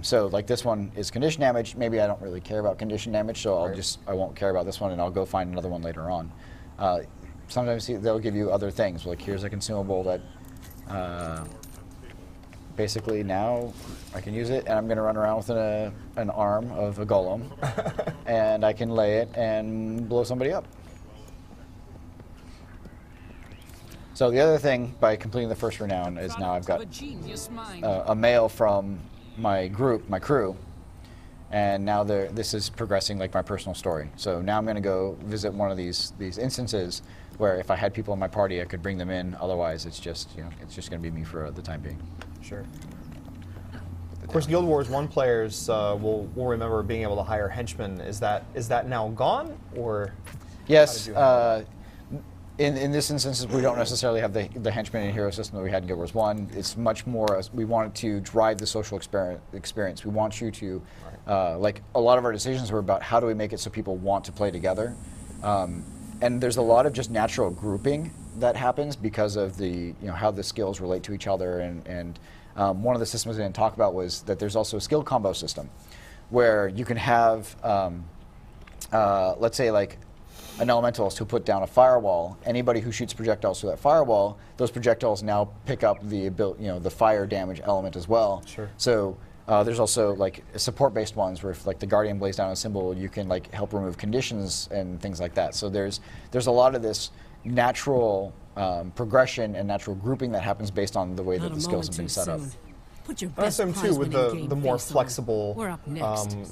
So like this one is condition damage. Maybe I don't really care about condition damage, so I won't care about this one, and I'll go find another one later on. Sometimes they'll give you other things, like here's a consumable that basically now I can use it, and I'm going to run around with an arm of a golem, and I can lay it and blow somebody up. So the other thing, by completing the first renown, is now I've got a mail from my group, my crew, and now this is progressing like my personal story. So now I'm going to go visit one of these instances where if I had people in my party, I could bring them in. Otherwise, it's just, you know, it's just going to be me for the time being. Sure. Of course, Guild Wars 1 players will remember being able to hire henchmen. Is that now gone, or? Yes. In this instance, we don't necessarily have the henchman and hero system that we had in Guild Wars 1. It's much more, we wanted to drive the social experience. We want you to, like a lot of our decisions were about how do we make it so people want to play together. And there's a lot of just natural grouping that happens because of how the skills relate to each other. And one of the systems we didn't talk about was that there's also a skill combo system where you can have, let's say like, an elementalist who put down a firewall. Anybody who shoots projectiles through that firewall, those projectiles now pick up the the fire damage element as well. Sure. So there's also like support-based ones where if like the Guardian blaze down a symbol, you can like help remove conditions and things like that. So there's a lot of this natural progression and natural grouping that happens based on the way that the skills have been set up. I assume too, with the more flexible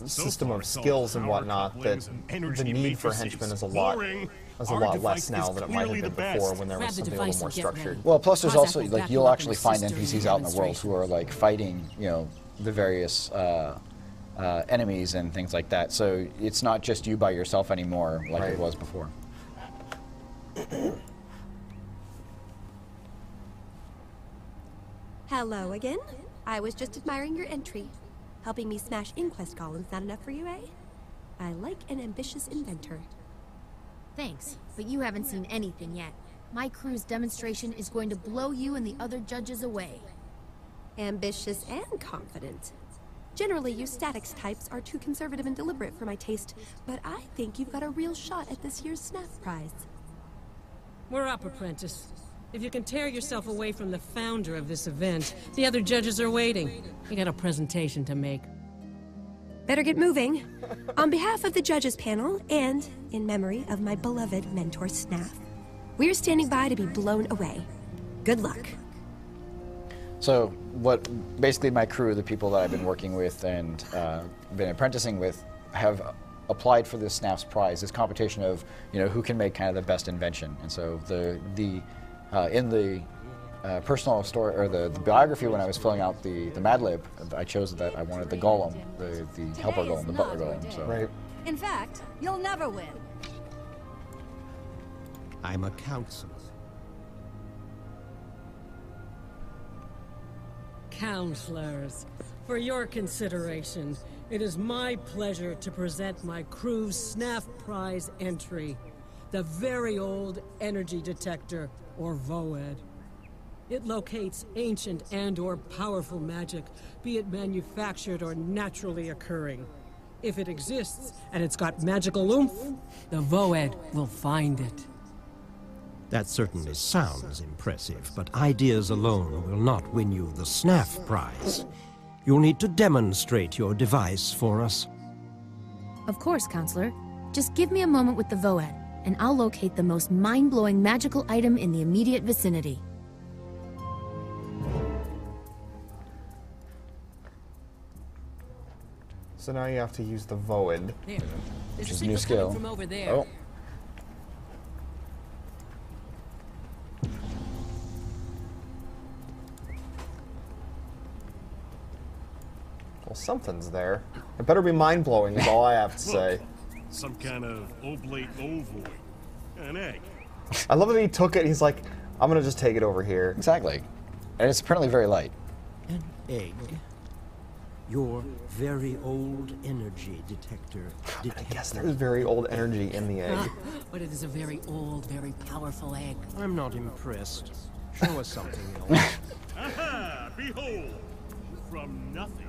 system of skills and whatnot, that the need for henchmen is a lot less now than it might have been before when there was something a little more structured. Well, plus there's also like you'll actually find NPCs out in the world who are like fighting, the various enemies and things like that. So it's not just you by yourself anymore like it was before. Hello again. I was just admiring your entry. Helping me smash inquest columns not enough for you, eh? I like an ambitious inventor. Thanks, but you haven't seen anything yet. My crew's demonstration is going to blow you and the other judges away. Ambitious and confident. Generally, you statics types are too conservative and deliberate for my taste, but I think you've got a real shot at this year's SNAF prize. We're up, apprentice. If you can tear yourself away from the founder of this event, the other judges are waiting. You got a presentation to make. Better get moving. On behalf of the judges panel, and in memory of my beloved mentor Snaf, we're standing by to be blown away. Good luck. So what basically my crew, the people that I've been working with and been apprenticing with, have applied for this SNAF's prize, this competition of who can make kind of the best invention. And so in the personal story, or the biography, when I was filling out the Mad Lib, I chose that I wanted the golem, the helper golem, the butler golem. So. Right. In fact, you'll never win. I'm a counselor. Counselors, for your consideration, it is my pleasure to present my crew's SNAF prize entry, the very old energy detector, or VOED. It locates ancient and/or powerful magic, be it manufactured or naturally occurring. If it exists, and it's got magical oomph, the VOED will find it. That certainly sounds impressive, but ideas alone will not win you the SNAF prize. You'll need to demonstrate your device for us. Of course, Counselor. Just give me a moment with the VOED, and I'll locate the most mind-blowing magical item in the immediate vicinity. So now you have to use the VOED. There. Which is a new skill. From over there. Oh. Well, something's there. It better be mind-blowing is all I have to say. Some kind of oblate ovoid. An egg. I love that he took it and he's like, I'm gonna just take it over here. Exactly. And it's apparently very light. An egg. Your very old energy detector. I guess there's very old energy in the egg. But it is a very old, very powerful egg. I'm not impressed. Show us something else. Aha! Behold! From nothing,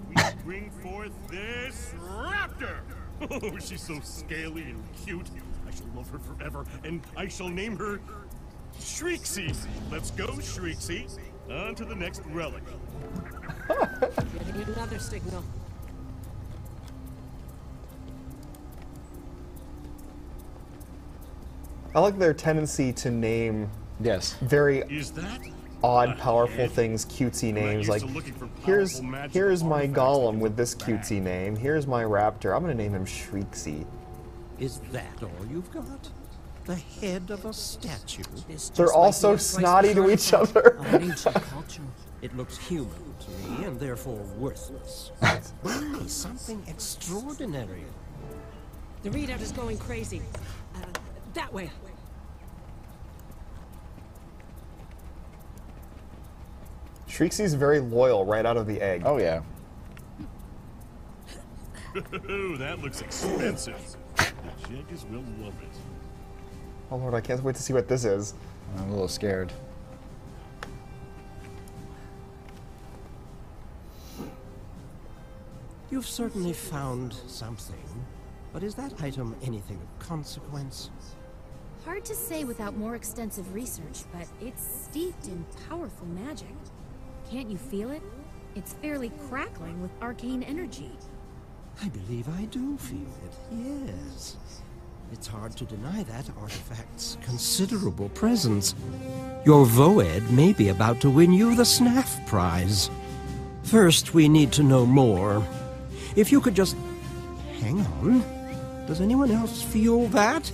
we bring forth this raptor! Oh, she's so scaly and cute. I shall love her forever, and I shall name her Shriexy. Let's go, Shriexy. On to the next relic. Getting another signal. I like their tendency to name very Is that? odd, powerful things, cutesy names. Like, here's my golem with this cutesy name. Here's my raptor. I'm gonna name him Shriexy. Is that all you've got? The head of a statue? They're all so snotty to each other. It looks human to me and therefore worthless. Really, something extraordinary. The readout is going crazy. That way. Shriexy's very loyal right out of the egg. Oh, yeah. That looks expensive. The judges will love it. Oh lord, I can't wait to see what this is. I'm a little scared. You've certainly found something, but is that item anything of consequence? Hard to say without more extensive research, but it's steeped in powerful magic. Can't you feel it? It's fairly crackling with arcane energy. I believe I do feel it, yes. It's hard to deny that artifact's considerable presence. Your Voed may be about to win you the Snaff Prize. First, we need to know more. If you could just... hang on. Does anyone else feel that?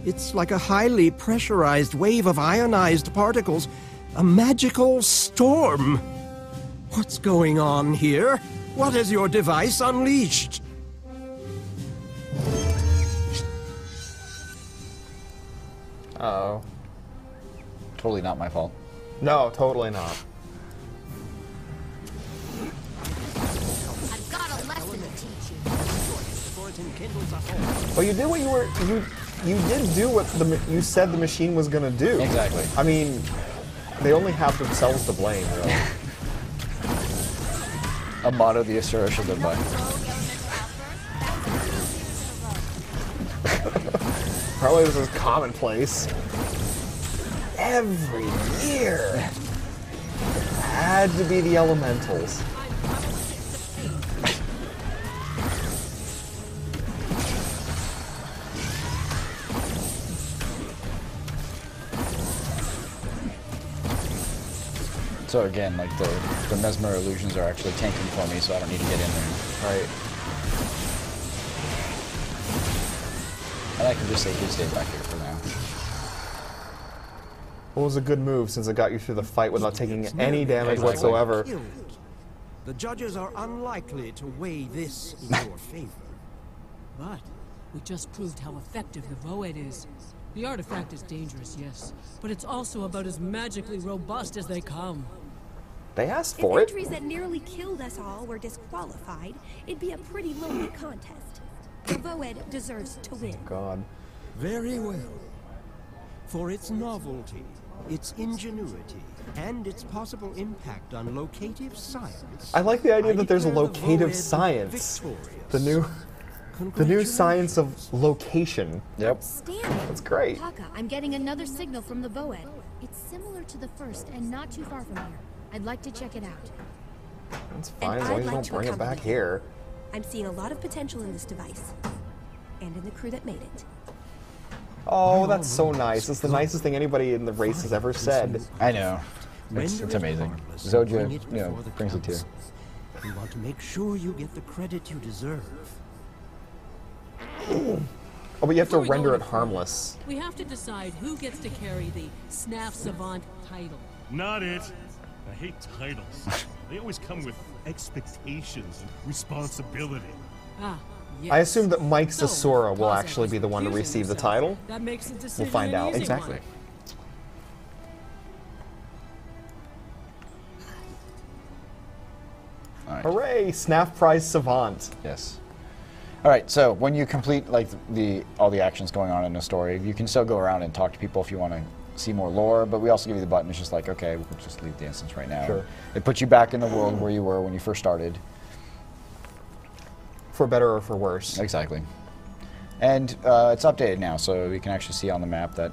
It's like a highly pressurized wave of ionized particles. A magical storm. What's going on here? What has your device unleashed? Uh-oh. Totally not my fault. No, totally not. I've got a lesson to teach you. Well, you did what you did do what you said the machine was gonna do. Exactly. I mean, they only have themselves to blame, really. A motto the Asura should live by. Probably this is commonplace. Every year. Had to be the elementals. So again, like the mesmer illusions are actually tanking for me, so I don't need to get in there. Right. And I can just safely stay back here for now. What was a good move since it got you through the fight without taking any damage whatsoever? The judges are unlikely to weigh this in your favor. But we just proved how effective the Voed is. The artifact is dangerous, yes, but it's also about as magically robust as they come. They asked for it. If entries that nearly killed us all were disqualified, it'd be a pretty lonely contest. The Voed deserves to win. God. Very well. For its novelty, its ingenuity, and its possible impact on locative science. I like the idea that there's a locative science. The new science of location. Yep. That's great. Taka, I'm getting another signal from the Voed. It's similar to the first and not too far from here. I'd like to check it out. That's fine, as long as you don't bring it back here. I'm seeing a lot of potential in this device. And in the crew that made it. Oh, that's so nice. It's the nicest thing anybody in the race has ever said. I know. It's amazing. Zoja, brings a tear. We want to make sure you get the credit you deserve. Oh, but you have to render it harmless. We have to decide who gets to carry the Snaff Savant title. Not it. I hate titles. They always come with expectations and responsibility. Ah, yes. I assume that Mike's So, Asura will Cossack actually be the one to confusing receive the himself. title. That makes the decision We'll find an out. easy Exactly. one. All right. Hooray! Snap Prize Savant. Yes. All right. So when you complete like all the actions going on in the story, you can still go around and talk to people if you want to see more lore. But we also give you the button. It's just like, okay, we'll just leave the instance right now. Sure. It puts you back in the world where you were when you first started. For better or for worse. Exactly. And it's updated now, so we can actually see on the map that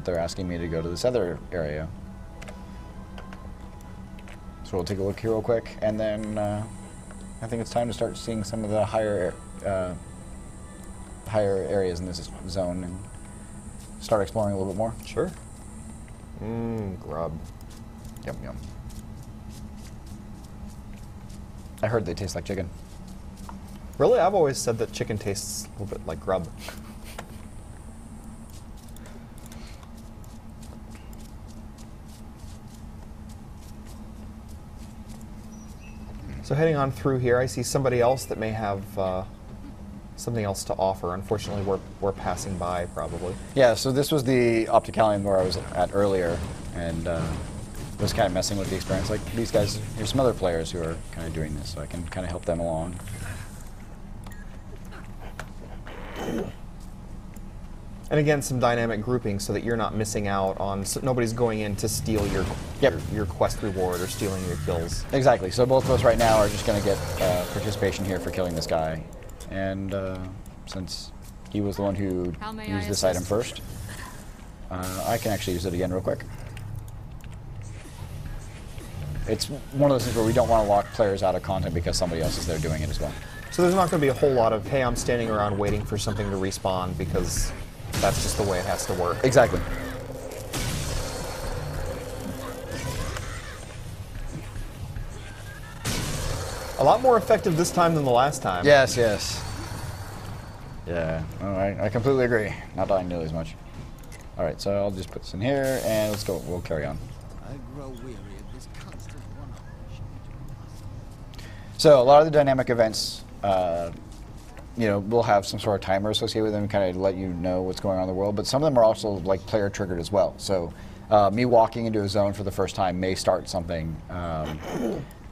they're asking me to go to this other area. So we'll take a look here real quick, and then I think it's time to start seeing some of the higher areas in this zone and start exploring a little bit more. Sure. Grub. Yum yum. I heard they taste like chicken. Really? I've always said that chicken tastes a little bit like grub. So heading on through here, I see somebody else that may have something else to offer. Unfortunately, we're passing by, probably. Yeah, so this was the Opticalium where I was at earlier, and was kind of messing with the experience. Like, these guys, there's some other players who are kind of doing this, so I can kind of help them along. And again, some dynamic grouping so that you're not missing out on, so nobody's going in to steal your quest reward or stealing your kills. Exactly. So both of us right now are just going to get participation here for killing this guy. And since he was the one who used this item first, I can actually use it again real quick. It's one of those things where we don't want to lock players out of content because somebody else is there doing it as well. So there's not going to be a whole lot of, hey, I'm standing around waiting for something to respawn, because that's just the way it has to work. Exactly. A lot more effective this time than the last time. Yes, yes. Yeah, oh, I completely agree. Not dying nearly as much. All right, so I'll just put this in here, and let's go. We'll carry on. I grow weary of this constant one-upmanship. So a lot of the dynamic events, you know, we'll have some sort of timer associated with them, kind of let you know what's going on in the world. But some of them are also like player triggered as well. So me walking into a zone for the first time may start something,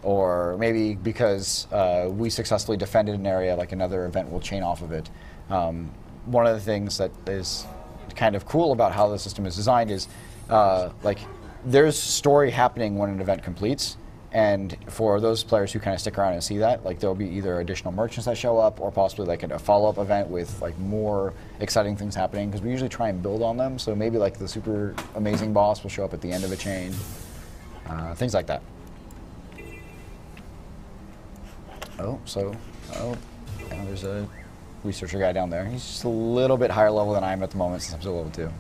or maybe because we successfully defended an area, like another event will chain off of it. One of the things that is kind of cool about how the system is designed is like there's story happening when an event completes. And for those players who kind of stick around and see that, like there'll be either additional merchants that show up, or possibly like a follow-up event with like more exciting things happening. Because we usually try and build on them. So maybe like the super amazing boss will show up at the end of a chain, things like that. Oh, now there's a researcher guy down there. He's just a little bit higher level than I am at the moment, since I'm still level 2.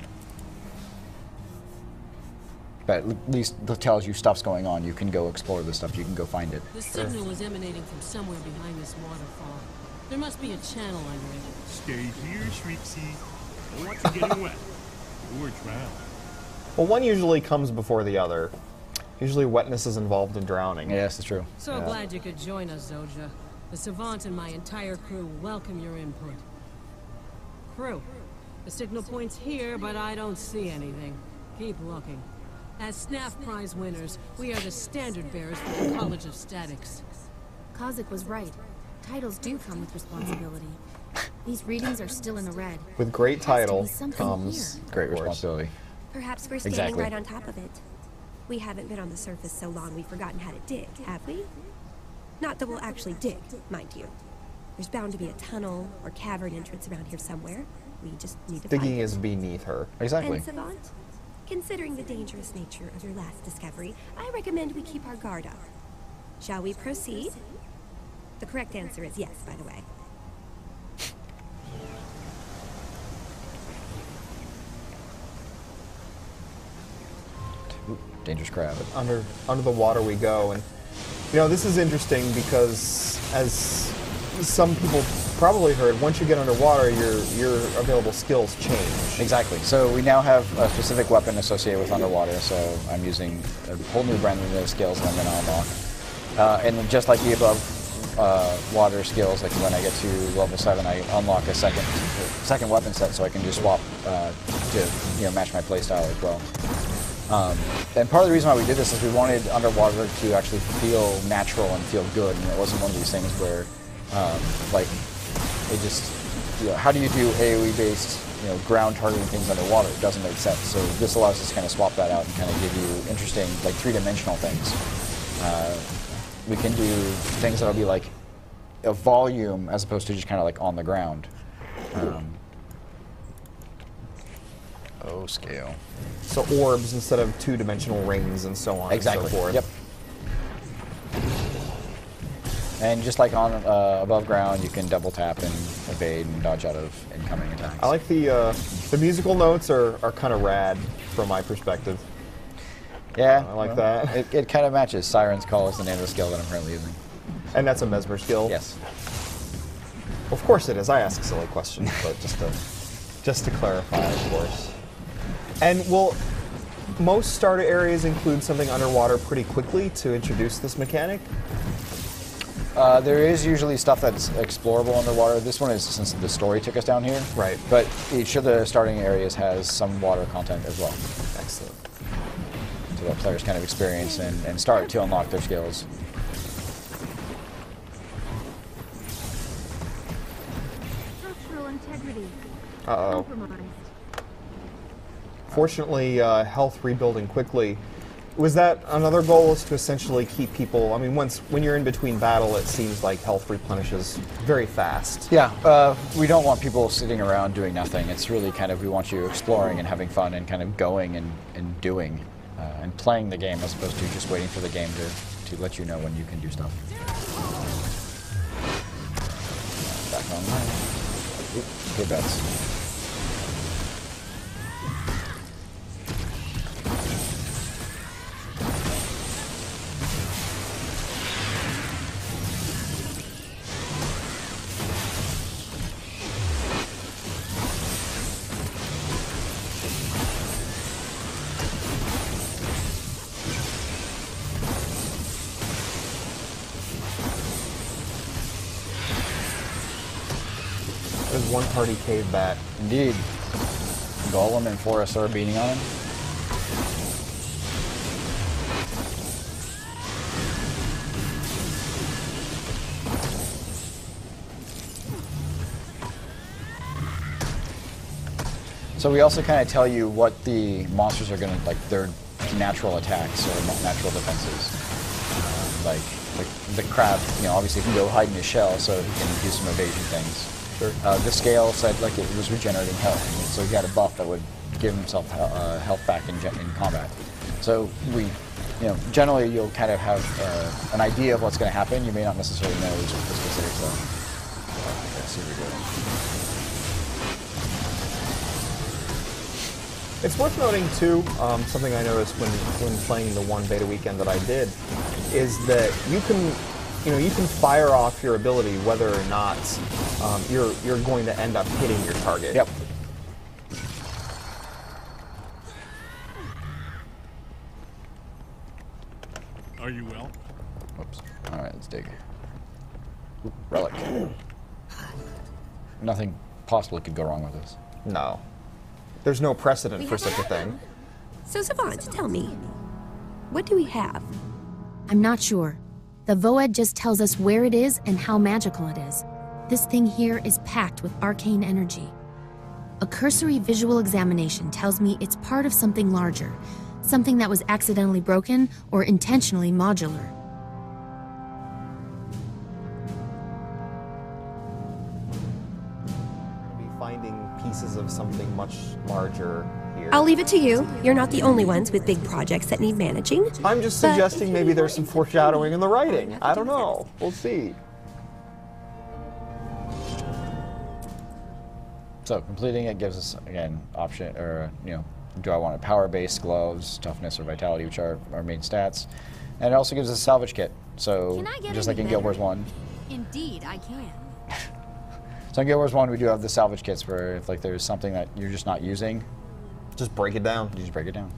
But at least it tells you stuff's going on. You can go explore the stuff. You can go find it. The signal is emanating from somewhere behind this waterfall. There must be a channel under it. Stay here, Shriexy. Don't want you getting wet. Or drown. Well, one usually comes before the other. Usually wetness is involved in drowning. Yes, that's true. So glad you could join us, Zoja. The Savant and my entire crew welcome your input. Crew, the signal point's here, but I don't see anything. Keep looking. As SNAF prize winners, we are the standard bearers for the College of Statics. Kozak was right. Titles do come with responsibility. These readings are still in the red. With great title something comes here. Great responsibility. Perhaps we're standing Exactly. right on top of it. We haven't been on the surface so long we've forgotten how to dig, have we? Not that we'll actually dig, mind you. There's bound to be a tunnel or cavern entrance around here somewhere. We just need to Digging find is it. beneath her. Exactly. And Savant, considering the dangerous nature of your last discovery, I recommend we keep our guard up. Shall we proceed? The correct answer is yes, by the way. Ooh, dangerous crab. Under the water we go, and you know, this is interesting because, as some people probably heard, once you get underwater, your available skills change. Exactly. So we now have a specific weapon associated with underwater. So I'm using a whole new brand new skills that I'm going to unlock. And then just like the above water skills, like when I get to level 7, I unlock a second weapon set, so I can just swap to match my playstyle as well. And part of the reason why we did this is we wanted underwater to actually feel natural and feel good, and it wasn't one of these things where like it just how do you do AoE based ground targeting things underwater? It doesn't make sense. So this allows us to kind of swap that out and kind of give you interesting, like 3-dimensional things. We can do things that'll be like a volume as opposed to just kind of like on the ground. Scale. So orbs instead of 2-dimensional rings and so on Exactly. and so forth. Yep. And just like on above ground, you can double tap and evade and dodge out of incoming attacks. I like the musical notes are kind of rad from my perspective. Yeah, I like that. It kind of matches. Siren's Call is the name of the skill that I'm currently using. And that's a Mesmer skill? Yes. Of course it is. I ask silly questions, but just to clarify, of course. And will most starter areas include something underwater pretty quickly to introduce this mechanic? There is usually stuff that's explorable underwater. This one is since the story took us down here. Right. But each of the starting areas has some water content as well. Excellent. So that players kind of experience and start to unlock their skills. Structural integrity. Uh-oh. Compromised. Fortunately, health rebuilding quickly. Was that another goal, is to essentially keep people, I mean, when you're in between battle, it seems like health replenishes very fast. Yeah, we don't want people sitting around doing nothing. It's really kind of, we want you exploring and having fun and kind of going and doing and playing the game as opposed to just waiting for the game to let you know when you can do stuff. Back online. Oop, good bets. There's one party cave bat. Indeed. Golem and Forest are beating on him. So we also kind of tell you what the monsters are going to, like their natural attacks or natural defenses. Like the crab, obviously can go hide in his shell, so he can do some evasion things. Sure. The scale said like it was regenerating health, so he had a buff that would give himself health back in combat. So we, generally you'll kind of have an idea of what's going to happen. You may not necessarily know the specifics of. Let's see what we're doing. It's worth noting too, something I noticed when playing the one beta weekend that I did, is that you can fire off your ability whether or not you're going to end up hitting your target. Yep. Are you well? Whoops. All right, let's dig. Ooh, relic. Nothing possibly could go wrong with this. No. There's no precedent for such a thing. So Savant, tell me, what do we have? I'm not sure. The Voed just tells us where it is and how magical it is. This thing here is packed with arcane energy. A cursory visual examination tells me it's part of something larger, something that was accidentally broken or intentionally modular. Be finding pieces of something much larger here. I'll leave it to you. You're not the only ones with big projects that need managing. I'm just suggesting maybe there's some foreshadowing in the writing. I don't know. We'll see. So completing it gives us, again, option, or, do I want a power-based gloves, toughness, or vitality, which are our main stats. And it also gives us a salvage kit. So just like in Guild Wars 1. Indeed, I can. So in Guild Wars 1, we do have the salvage kits where if there's something that you're just not using, Just break it down. you just break it down.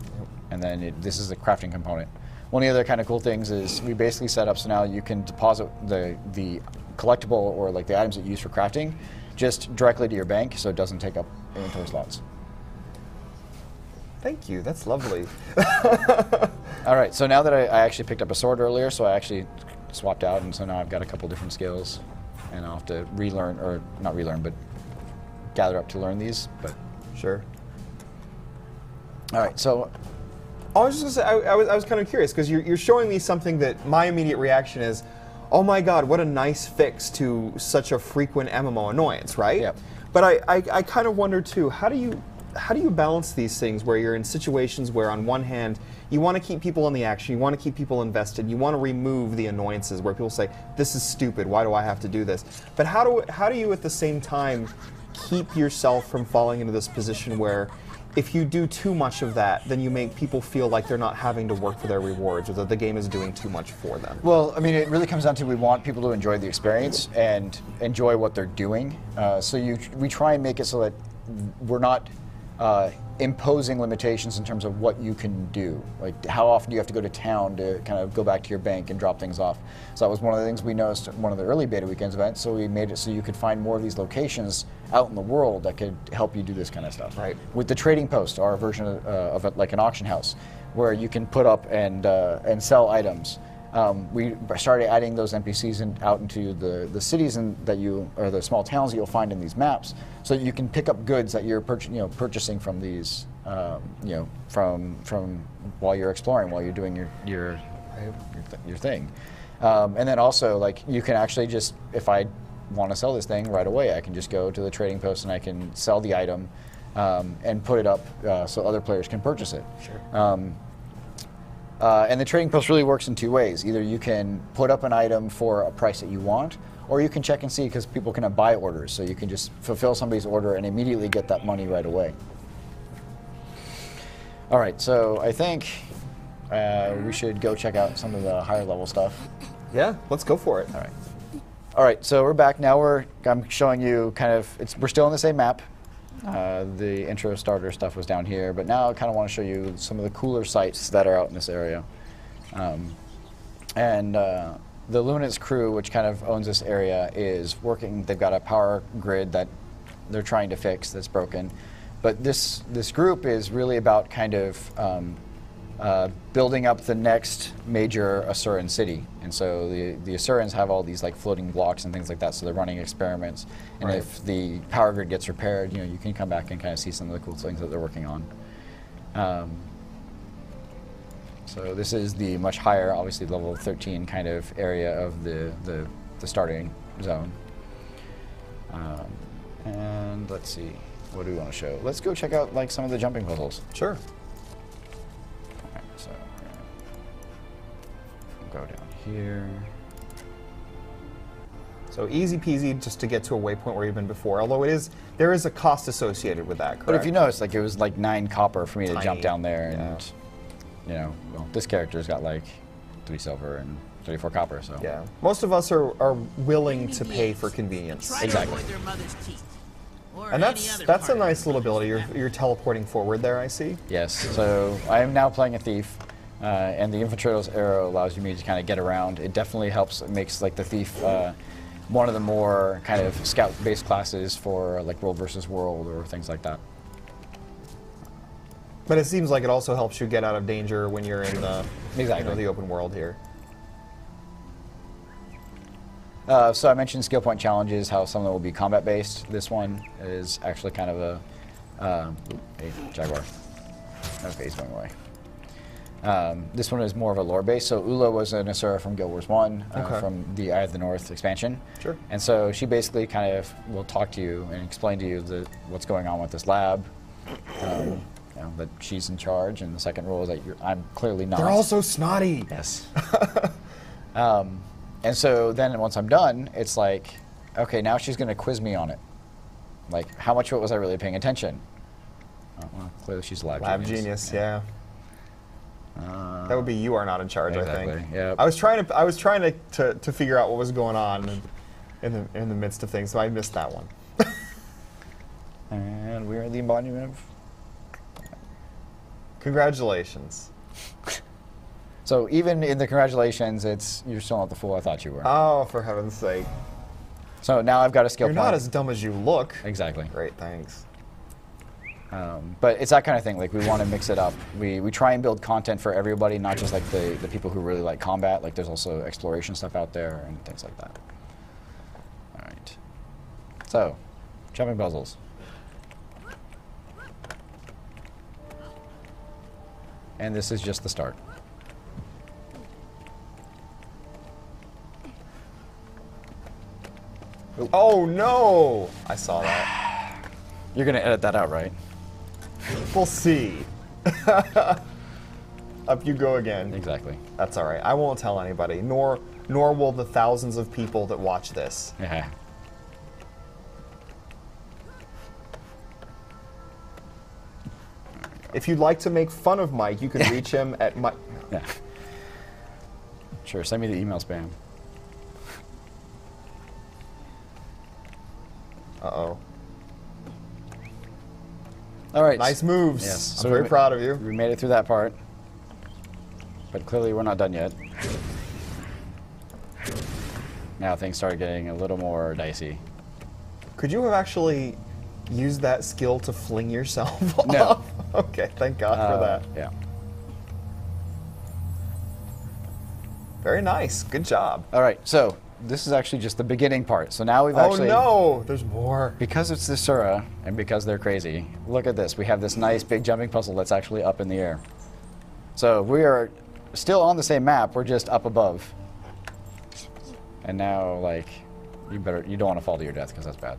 And then this is the crafting component. one of the other kind of cool things is we basically set up so now you can deposit the collectible or like the items that you use for crafting just directly to your bank, so it doesn't take up inventory slots. Thank you. That's lovely. All right, so now that I actually picked up a sword earlier, so I actually swapped out, and so now I've got a couple different skills, and I'll have to relearn, or not relearn, but gather up to learn these. But sure. All right, so I was just gonna say, I was kind of curious because you're showing me something that my immediate reaction is, oh my god, what a nice fix to such a frequent MMO annoyance, right? Yep. But I kind of wonder too, how do you balance these things where you're in situations where on one hand you want to keep people in the action, you want to keep people invested, you want to remove the annoyances where people say, this is stupid, why do I have to do this? But how do you at the same time keep yourself from falling into this position where if you do too much of that, then you make people feel like they're not having to work for their rewards or that the game is doing too much for them? Well, I mean, it really comes down to we want people to enjoy the experience and enjoy what they're doing. So we try and make it so that we're not imposing limitations in terms of what you can do. Like how often do you have to go to town to kind of go back to your bank and drop things off. So that was one of the things we noticed at one of the early beta weekends events, so we made it so you could find more of these locations out in the world that could help you do this kind of stuff. Right. With the trading post, our version of it, like an auction house, where you can put up and sell items. We started adding those NPCs out into the cities or the small towns that you'll find in these maps, so that you can pick up goods that you're purchasing from these, from while you're exploring, while you're doing your thing, and then also like you can actually just, if I want to sell this thing right away, I can just go to the trading post and I can sell the item and put it up so other players can purchase it. Sure. And the trading post really works in two ways. Either you can put up an item for a price that you want, or you can check and see, because people can have buy orders, so you can just fulfill somebody's order and immediately get that money right away. All right, so I think we should go check out some of the higher level stuff. Yeah, let's go for it. All right. All right, so we're back now. I'm showing you kind of, we're still on the same map. The intro starter stuff was down here, but now I kind of want to show you some of the cooler sites that are out in this area. The Luminance crew, which kind of owns this area, is working. They've got a power grid that they're trying to fix that's broken. But this group is really about kind of building up the next major Asuran city. And so the Asurans have all these like floating blocks and things like that, so they're running experiments. And right. if the power grid gets repaired, you can come back and kind of see some of the cool things that they're working on. So this is the much higher, obviously level 13 kind of area of the starting zone. And let's see, what do we want to show? Let's go check out like some of the jumping puzzles. Sure. So we'll go down here. So easy peasy just to get to a waypoint where you've been before, although there is a cost associated with that, correct? But if you notice, like it was like 9 copper for me to jump down there, and well, this character's got like 3 silver and 34 copper, so. Yeah, most of us are willing to pay for convenience. Exactly. And that's a nice little ability. You're teleporting forward there, I see. Yes, so I am now playing a thief, and the Infiltrator's arrow allows me to kind of get around. It definitely helps. It makes like the thief one of the more kind of scout-based classes for like world versus world or things like that. But it seems like it also helps you get out of danger when you're in the the open world here. So I mentioned skill point challenges, how some of them will be combat-based. This one is actually kind of a jaguar. Okay, he's going away. This one is more of a lore base. So Ula was an Asura from Guild Wars 1, from the Eye of the North expansion. Sure. And so she basically kind of will talk to you and explain to you what's going on with this lab. That she's in charge, and the second rule is that I'm clearly not. They're all so snotty. Yes. And so then once I'm done, it's like, okay, now she's going to quiz me on it. Like, how much of it was I really paying attention? Oh, well, clearly she's a lab genius, yeah. That would be you are not in charge, exactly, I think. Yep. I was trying to figure out what was going on in the midst of things, so I missed that one. And we're the embodiment of. Congratulations. So even in the congratulations, you're still not the fool I thought you were. Oh, for heaven's sake. So now I've got a skill You're point. not as dumb as you look. Exactly. Great, thanks. But it's that kind of thing. Like, we want to mix it up. We try and build content for everybody, not just like the people who really like combat. Like, there's also exploration stuff out there and things like that. All right. So, jumping puzzles. And this is just the start. Oh no! I saw that. You're gonna edit that out, right? We'll see. Up you go again. Exactly. That's all right. I won't tell anybody, nor will the thousands of people that watch this. Yeah. If you'd like to make fun of Mike, you can reach him at Mike. Yeah. Sure. Send me the email spam. Uh-oh. All right. Nice moves. Yes. I'm very proud of you. We made it through that part. But clearly we're not done yet. Now things start getting a little more dicey. Could you have actually used that skill to fling yourself off? No. Okay, thank God for that. Yeah. Very nice. Good job. All right. So this is actually just the beginning part. So now we've Oh actually... no! There's more. Because it's the Asura, and because they're crazy, look at this. We have this nice big jumping puzzle that's actually up in the air. So we are still on the same map, we're just up above. And now, like, you don't want to fall to your death, because that's bad.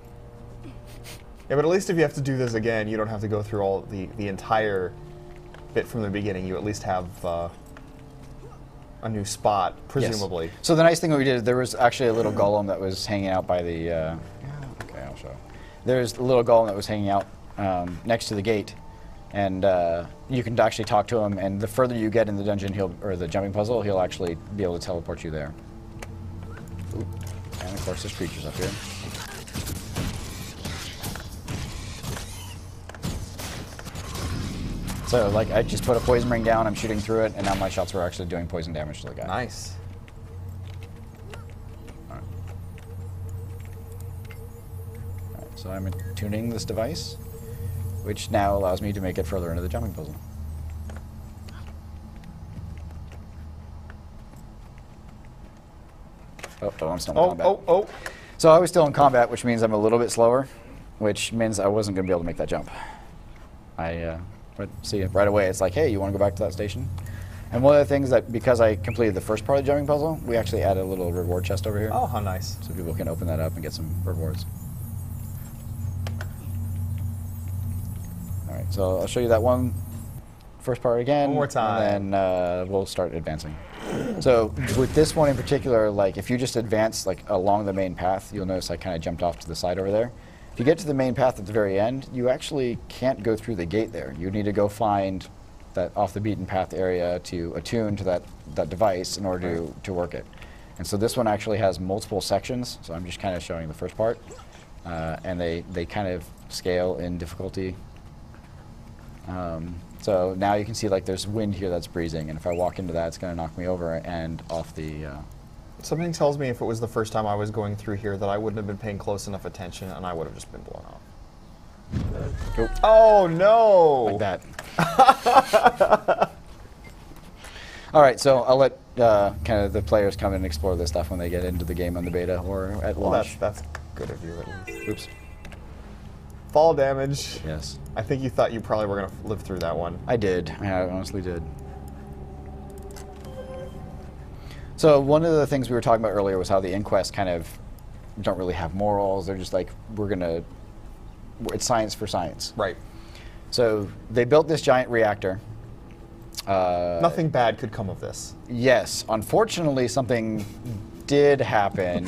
Yeah, but at least if you have to do this again, you don't have to go through all the entire bit from the beginning. You at least have a new spot, presumably. Yes. So the nice thing that we did, there was actually a little golem that was hanging out by the... okay, I'll show. There's a little golem that was hanging out next to the gate. And you can actually talk to him, and the further you get in the dungeon, or the jumping puzzle, he'll actually be able to teleport you there. Ooh. And of course, there's creatures up here. So, like, I just put a poison ring down, I'm shooting through it, and now my shots were actually doing poison damage to the guy. Nice. Alright. Alright, so I'm tuning this device, which now allows me to make it further into the jumping puzzle. Oh, I'm still in combat. So I was still in combat, which means I'm a little bit slower, which means I wasn't going to be able to make that jump. But see, right away it's like, hey, you want to go back to that station? And one of the things that, because I completed the first part of the jumping puzzle, we actually added a little reward chest over here. Oh, how nice. So people can open that up and get some rewards. All right, so I'll show you that first part again. One more time. And then we'll start advancing. So with this one in particular, like, if you just advance like along the main path, you'll notice I kind of jumped off to the side over there. If you get to the main path at the very end, you actually can't go through the gate there. You need to go find that off the beaten path area to attune to that device in order to work it. And so this one actually has multiple sections, so I'm just kind of showing the first part. And they kind of scale in difficulty. So now you can see, like, there's wind here that's breezing, and if I walk into that, it's going to knock me over and off the... Something tells me if it was the first time I was going through here that I wouldn't have been paying close enough attention, and I would have just been blown off. Oh, no! Like that. All right, so I'll let kind of the players come and explore this stuff when they get into the game on the beta or at launch. That's good of you, at least. Oops. Fall damage. Yes. I think you thought you probably were going to live through that one. I did. I honestly did. So one of the things we were talking about earlier was how the Inquest kind of don't really have morals. They're just like, it's science for science. Right. So they built this giant reactor. Nothing bad could come of this. Yes. Unfortunately, something did happen.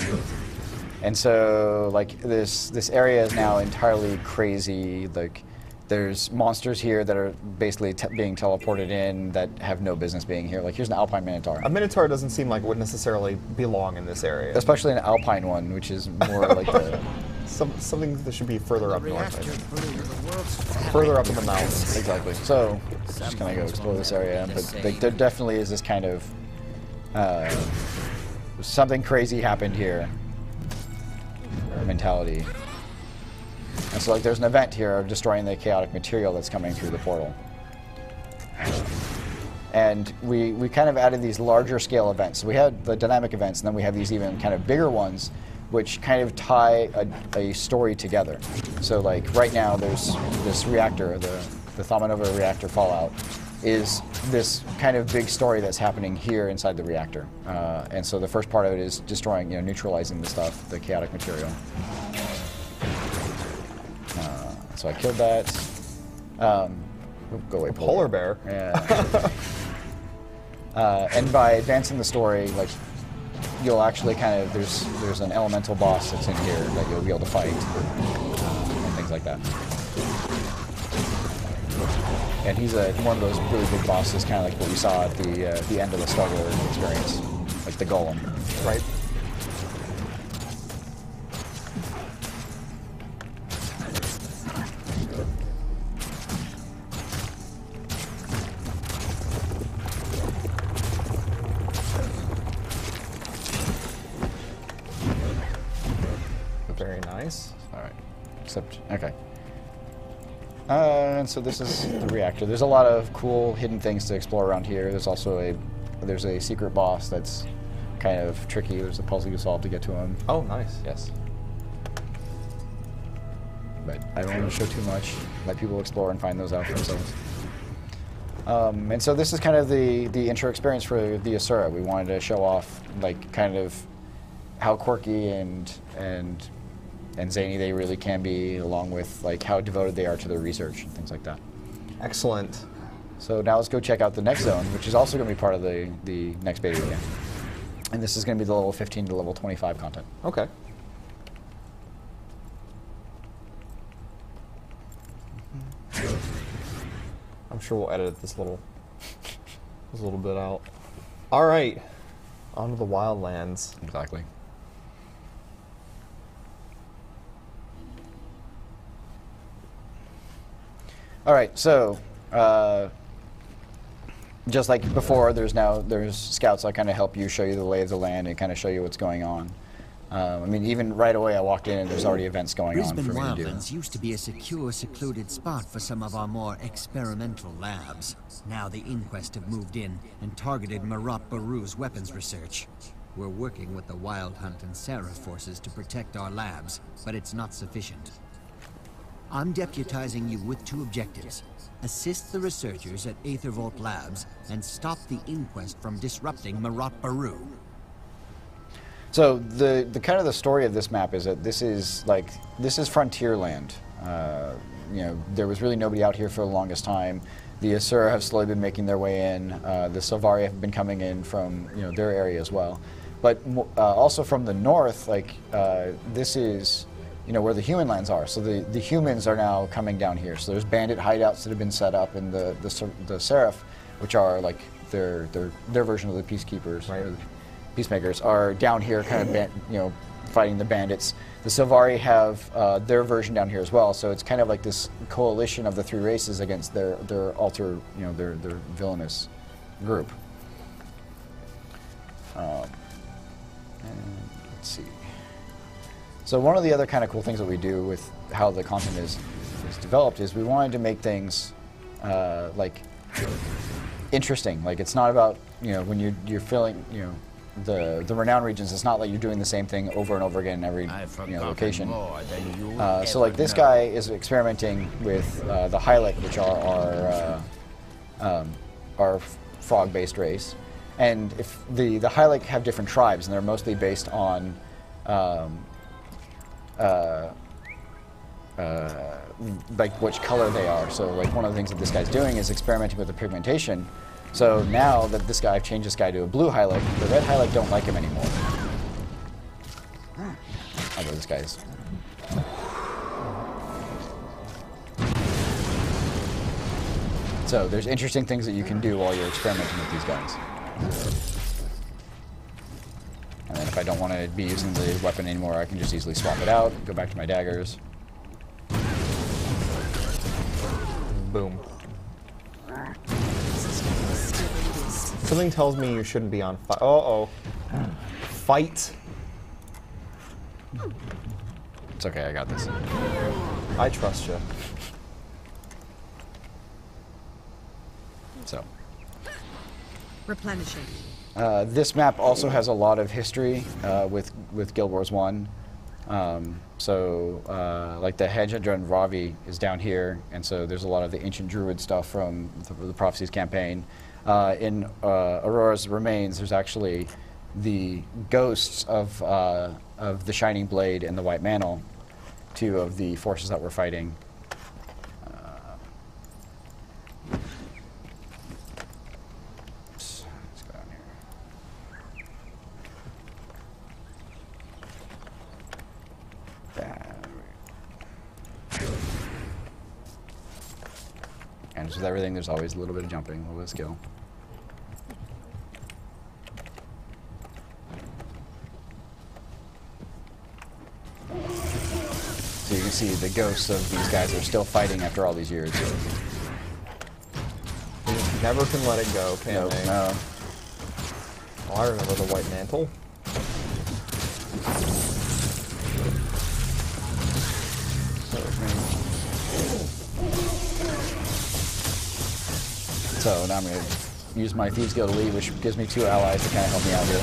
And so, like, this area is now entirely crazy. Like, there's monsters here that are basically being teleported in that have no business being here. Like, here's an alpine minotaur. A minotaur doesn't seem like it would necessarily belong in this area. Especially an alpine one, which is more like the... Something that should be further up north. I Reactor think. blew the world's Further up in the mountains. Exactly. So, just gonna go explore this area, but like, there definitely is this kind of something crazy happened here mentality. And so, like, there's an event here of destroying the chaotic material that's coming through the portal. And we kind of added these larger scale events. So we had the dynamic events, and then we have these even kind of bigger ones, which kind of tie a story together. So like right now, there's this reactor, the Thamanova reactor fallout, is this kind of big story that's happening here inside the reactor. And so the first part of it is destroying, neutralizing the stuff, the chaotic material. So I killed that. Go away, Polar bear. Yeah. And by advancing the story, like, you'll actually kind of, there's an elemental boss that's in here that you'll be able to fight, and things like that. And he's one of those really big bosses, kind of like what we saw at the end of the Struggle experience, like the Golem. Right. Very nice. All right. Except, okay. And so this is the reactor. There's a lot of cool hidden things to explore around here. There's also a secret boss that's kind of tricky. There's a puzzle you solve to get to him. Oh, nice. Yes. But I don't want to show too much. Let people explore and find those out for themselves. And so this is kind of the intro experience for the Asura. We wanted to show off, like, kind of how quirky and zany they really can be, along with like how devoted they are to their research and things like that. Excellent. So now let's go check out the next zone, which is also going to be part of the next beta game. And this is going to be the level 15 to level 25 content. Okay. I'm sure we'll edit this little bit out. All right, on to the wildlands. Exactly. All right, so just like before, there's scouts that kind of help you, show you the lay of the land, and kind of show you what's going on. I mean, even right away, I walked in and there's already events going on for me to do. Brisbane Wildlands used to be a secure, secluded spot for some of our more experimental labs. Now the Inquest have moved in and targeted Marat Baru's weapons research. We're working with the Wild Hunt and Seraph forces to protect our labs, but it's not sufficient. I'm deputizing you with two objectives. Assist the researchers at Aethervolt Labs and stop the Inquest from disrupting Marat Baru. So the kind of the story of this map is that this is frontier land. There was really nobody out here for the longest time. The Asura have slowly been making their way in. The Silvari have been coming in from their area as well, but also from the north. This is where the human lands are. So the humans are now coming down here. So there's bandit hideouts that have been set up, and the Seraph, which are like their version of the peacekeepers. Right. Peacemakers are down here, kind of fighting the bandits. The Silvari have their version down here as well. So it's kind of like this coalition of the three races against their their villainous group. And let's see. So one of the other kind of cool things that we do with how the content is developed is we wanted to make things like interesting. Like, it's not about when you're filling the renowned regions. It's not like you're doing the same thing over and over again in every location. So like this guy is experimenting with the Hylek, which are our frog-based race, and if the Hylek have different tribes, and they're mostly based on like which color they are. So like one of the things that this guy's doing is experimenting with the pigmentation. So now that I've changed this guy to a blue Hylek, the red Hylek don't like him anymore. Although this guy's... So there's interesting things that you can do while you're experimenting with these guys. And then if I don't want to be using the weapon anymore, I can just easily swap it out, go back to my daggers. Boom. Something tells me you shouldn't be on fire. Uh-oh. Fight. It's okay, I got this. I trust you. So. Replenishing. This map also has a lot of history with Guild Wars 1. Like the Hedgehog and Ravi is down here, and so there's a lot of the ancient druid stuff from the Prophecies campaign. In Aurora's Remains, there's actually the ghosts of the Shining Blade and the White Mantle, two of the forces that we're fighting. Let's go down here. And with everything, there's always a little bit of jumping, a little bit of skill. So you can see the ghosts of these guys are still fighting after all these years. They just never can let it go, can they? No. Oh, I remember the White Mantle. So now I'm going to use my Thieves Guild Elite, which gives me 2 allies to kind of help me out here.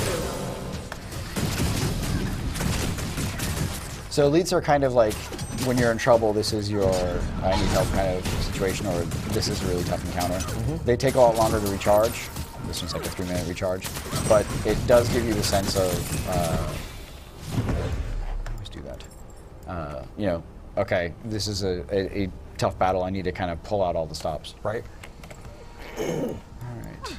So elites are kind of like, when you're in trouble, this is your I need help kind of situation, or this is a really tough encounter. They take a lot longer to recharge. This one's like a 3-minute recharge. But it does give you the sense of, always do that. You know, okay, this is a tough battle. I need to kind of pull out all the stops. Right. Alright.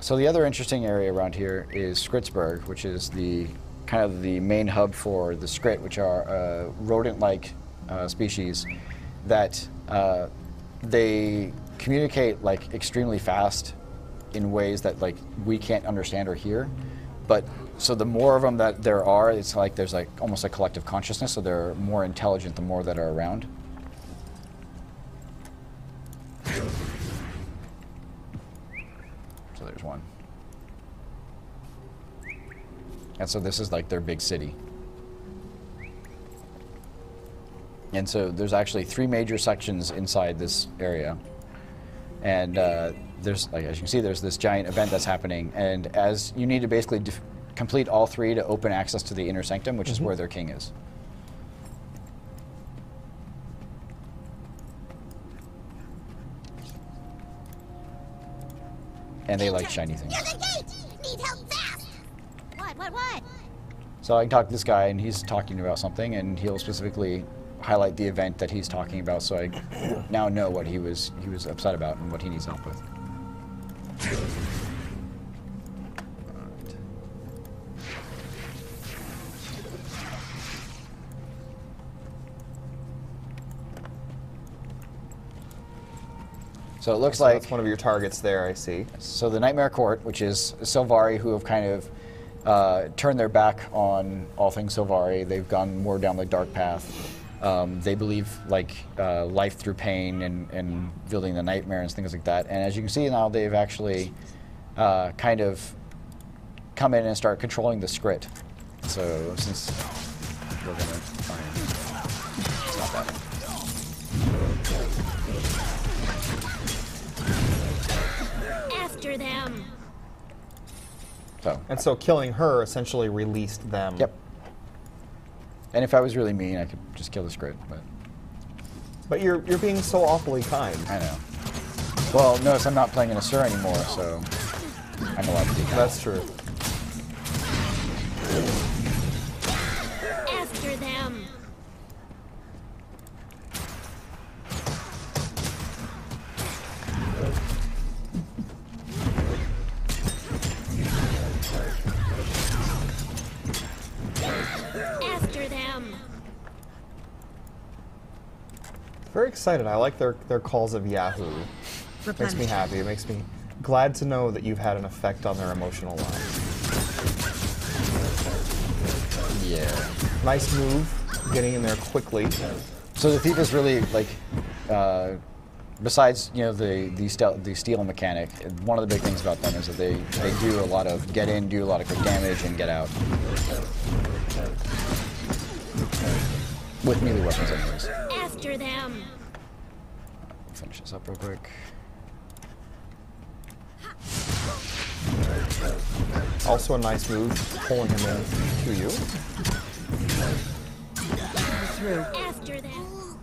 So the other interesting area around here is Skritsburg, which is the kind of the main hub for the Skrit, which are rodent-like species that they communicate like extremely fast in ways that like we can't understand or hear. But so the more of them that there are, it's like there's like almost a collective consciousness, so they're more intelligent the more that are around. So there's one. And so this is like their big city. And so there's actually 3 major sections inside this area. And there's, like, as you can see, there's this giant event that's happening. And as you need to basically complete all 3 to open access to the inner sanctum, which is where their king is. And they like shiny things. Need help fast. What? So I can talk to this guy, and he's talking about something, and he'll specifically highlight the event that he's talking about, so I now know what he was upset about and what he needs help with. So it looks like that's one of your targets there, I see. So the Nightmare Court, which is Sylvari, who have kind of turned their back on all things Sylvari. They've gone more down the dark path. They believe like life through pain and building the nightmare and things like that. And as you can see now, they've actually kind of come in and start controlling the Skrit. So since we're going to find, it's not that. After them. And so killing her essentially released them. Yep. And if I was really mean, I could just kill the Skrit, but you're being so awfully kind. I know. Well, notice I'm not playing an Asura anymore, so I'm allowed to do that. That's true. After them. Very excited. I like their calls of Yahoo. Makes me happy. It makes me glad to know that you've had an effect on their emotional lives. Yeah. Nice move, getting in there quickly. So the thief is really like, besides the steal mechanic, one of the big things about them is that they do a lot of get in, do a lot of quick damage, and get out. With melee weapons, anyways. After them. Finish this up real quick. Also a nice move, pulling him in to you. After them.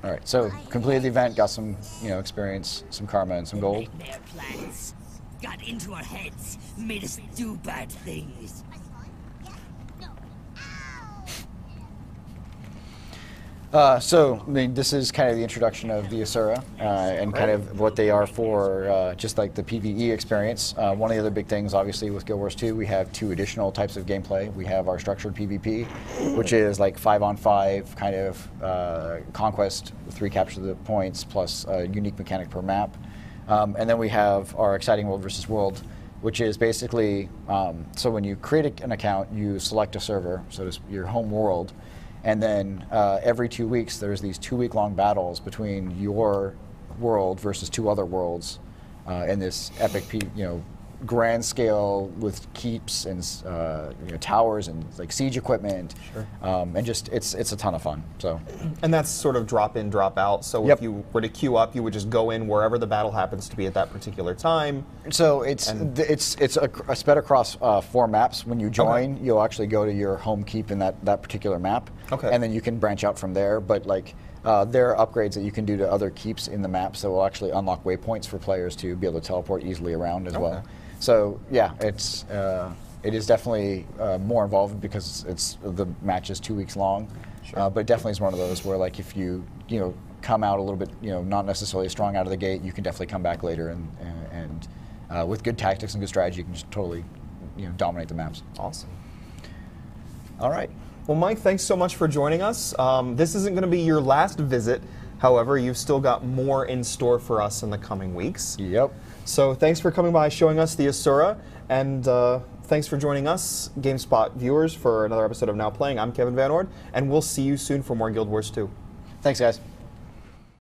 All right, so completed the event, got some experience, some karma, and some gold. Nightmare plans. Got into our heads, made us do bad things. So, I mean, this is kind of the introduction of the Asura, and kind of what they are for just like the PvE experience. One of the other big things, obviously, with Guild Wars 2, we have 2 additional types of gameplay. We have our structured PvP, which is like 5-on-5 kind of conquest, 3 capture the points, plus a unique mechanic per map. And then we have our exciting world versus world, which is basically, so when you create an account, you select a server, so it's your home world. And then every 2 weeks, there's these 2-week-long battles between your world versus 2 other worlds in this epic, grand scale with keeps and towers and like siege equipment. Sure. And just it's a ton of fun. So. And that's sort of drop in, drop out. So Yep. if you were to queue up, you would just go in wherever the battle happens to be at that particular time. So it's spread across 4 maps. When you join, you'll actually go to your home keep in that particular map. Okay. And then you can branch out from there. But like there are upgrades that you can do to other keeps in the maps that will actually unlock waypoints for players to be able to teleport easily around as well. So yeah, it is definitely more involved because the match is 2 weeks long. Sure. But it definitely is one of those where like if you come out a little bit not necessarily strong out of the gate, you can definitely come back later and with good tactics and good strategy, you can just totally dominate the maps. Awesome. All right. Well, Mike, thanks so much for joining us. This isn't going to be your last visit. However, you've still got more in store for us in the coming weeks. Yep. So thanks for coming by, showing us the Asura, and thanks for joining us, Gamespot viewers, for another episode of Now Playing. I'm Kevin Van Ord, and we'll see you soon for more Guild Wars 2. Thanks, guys.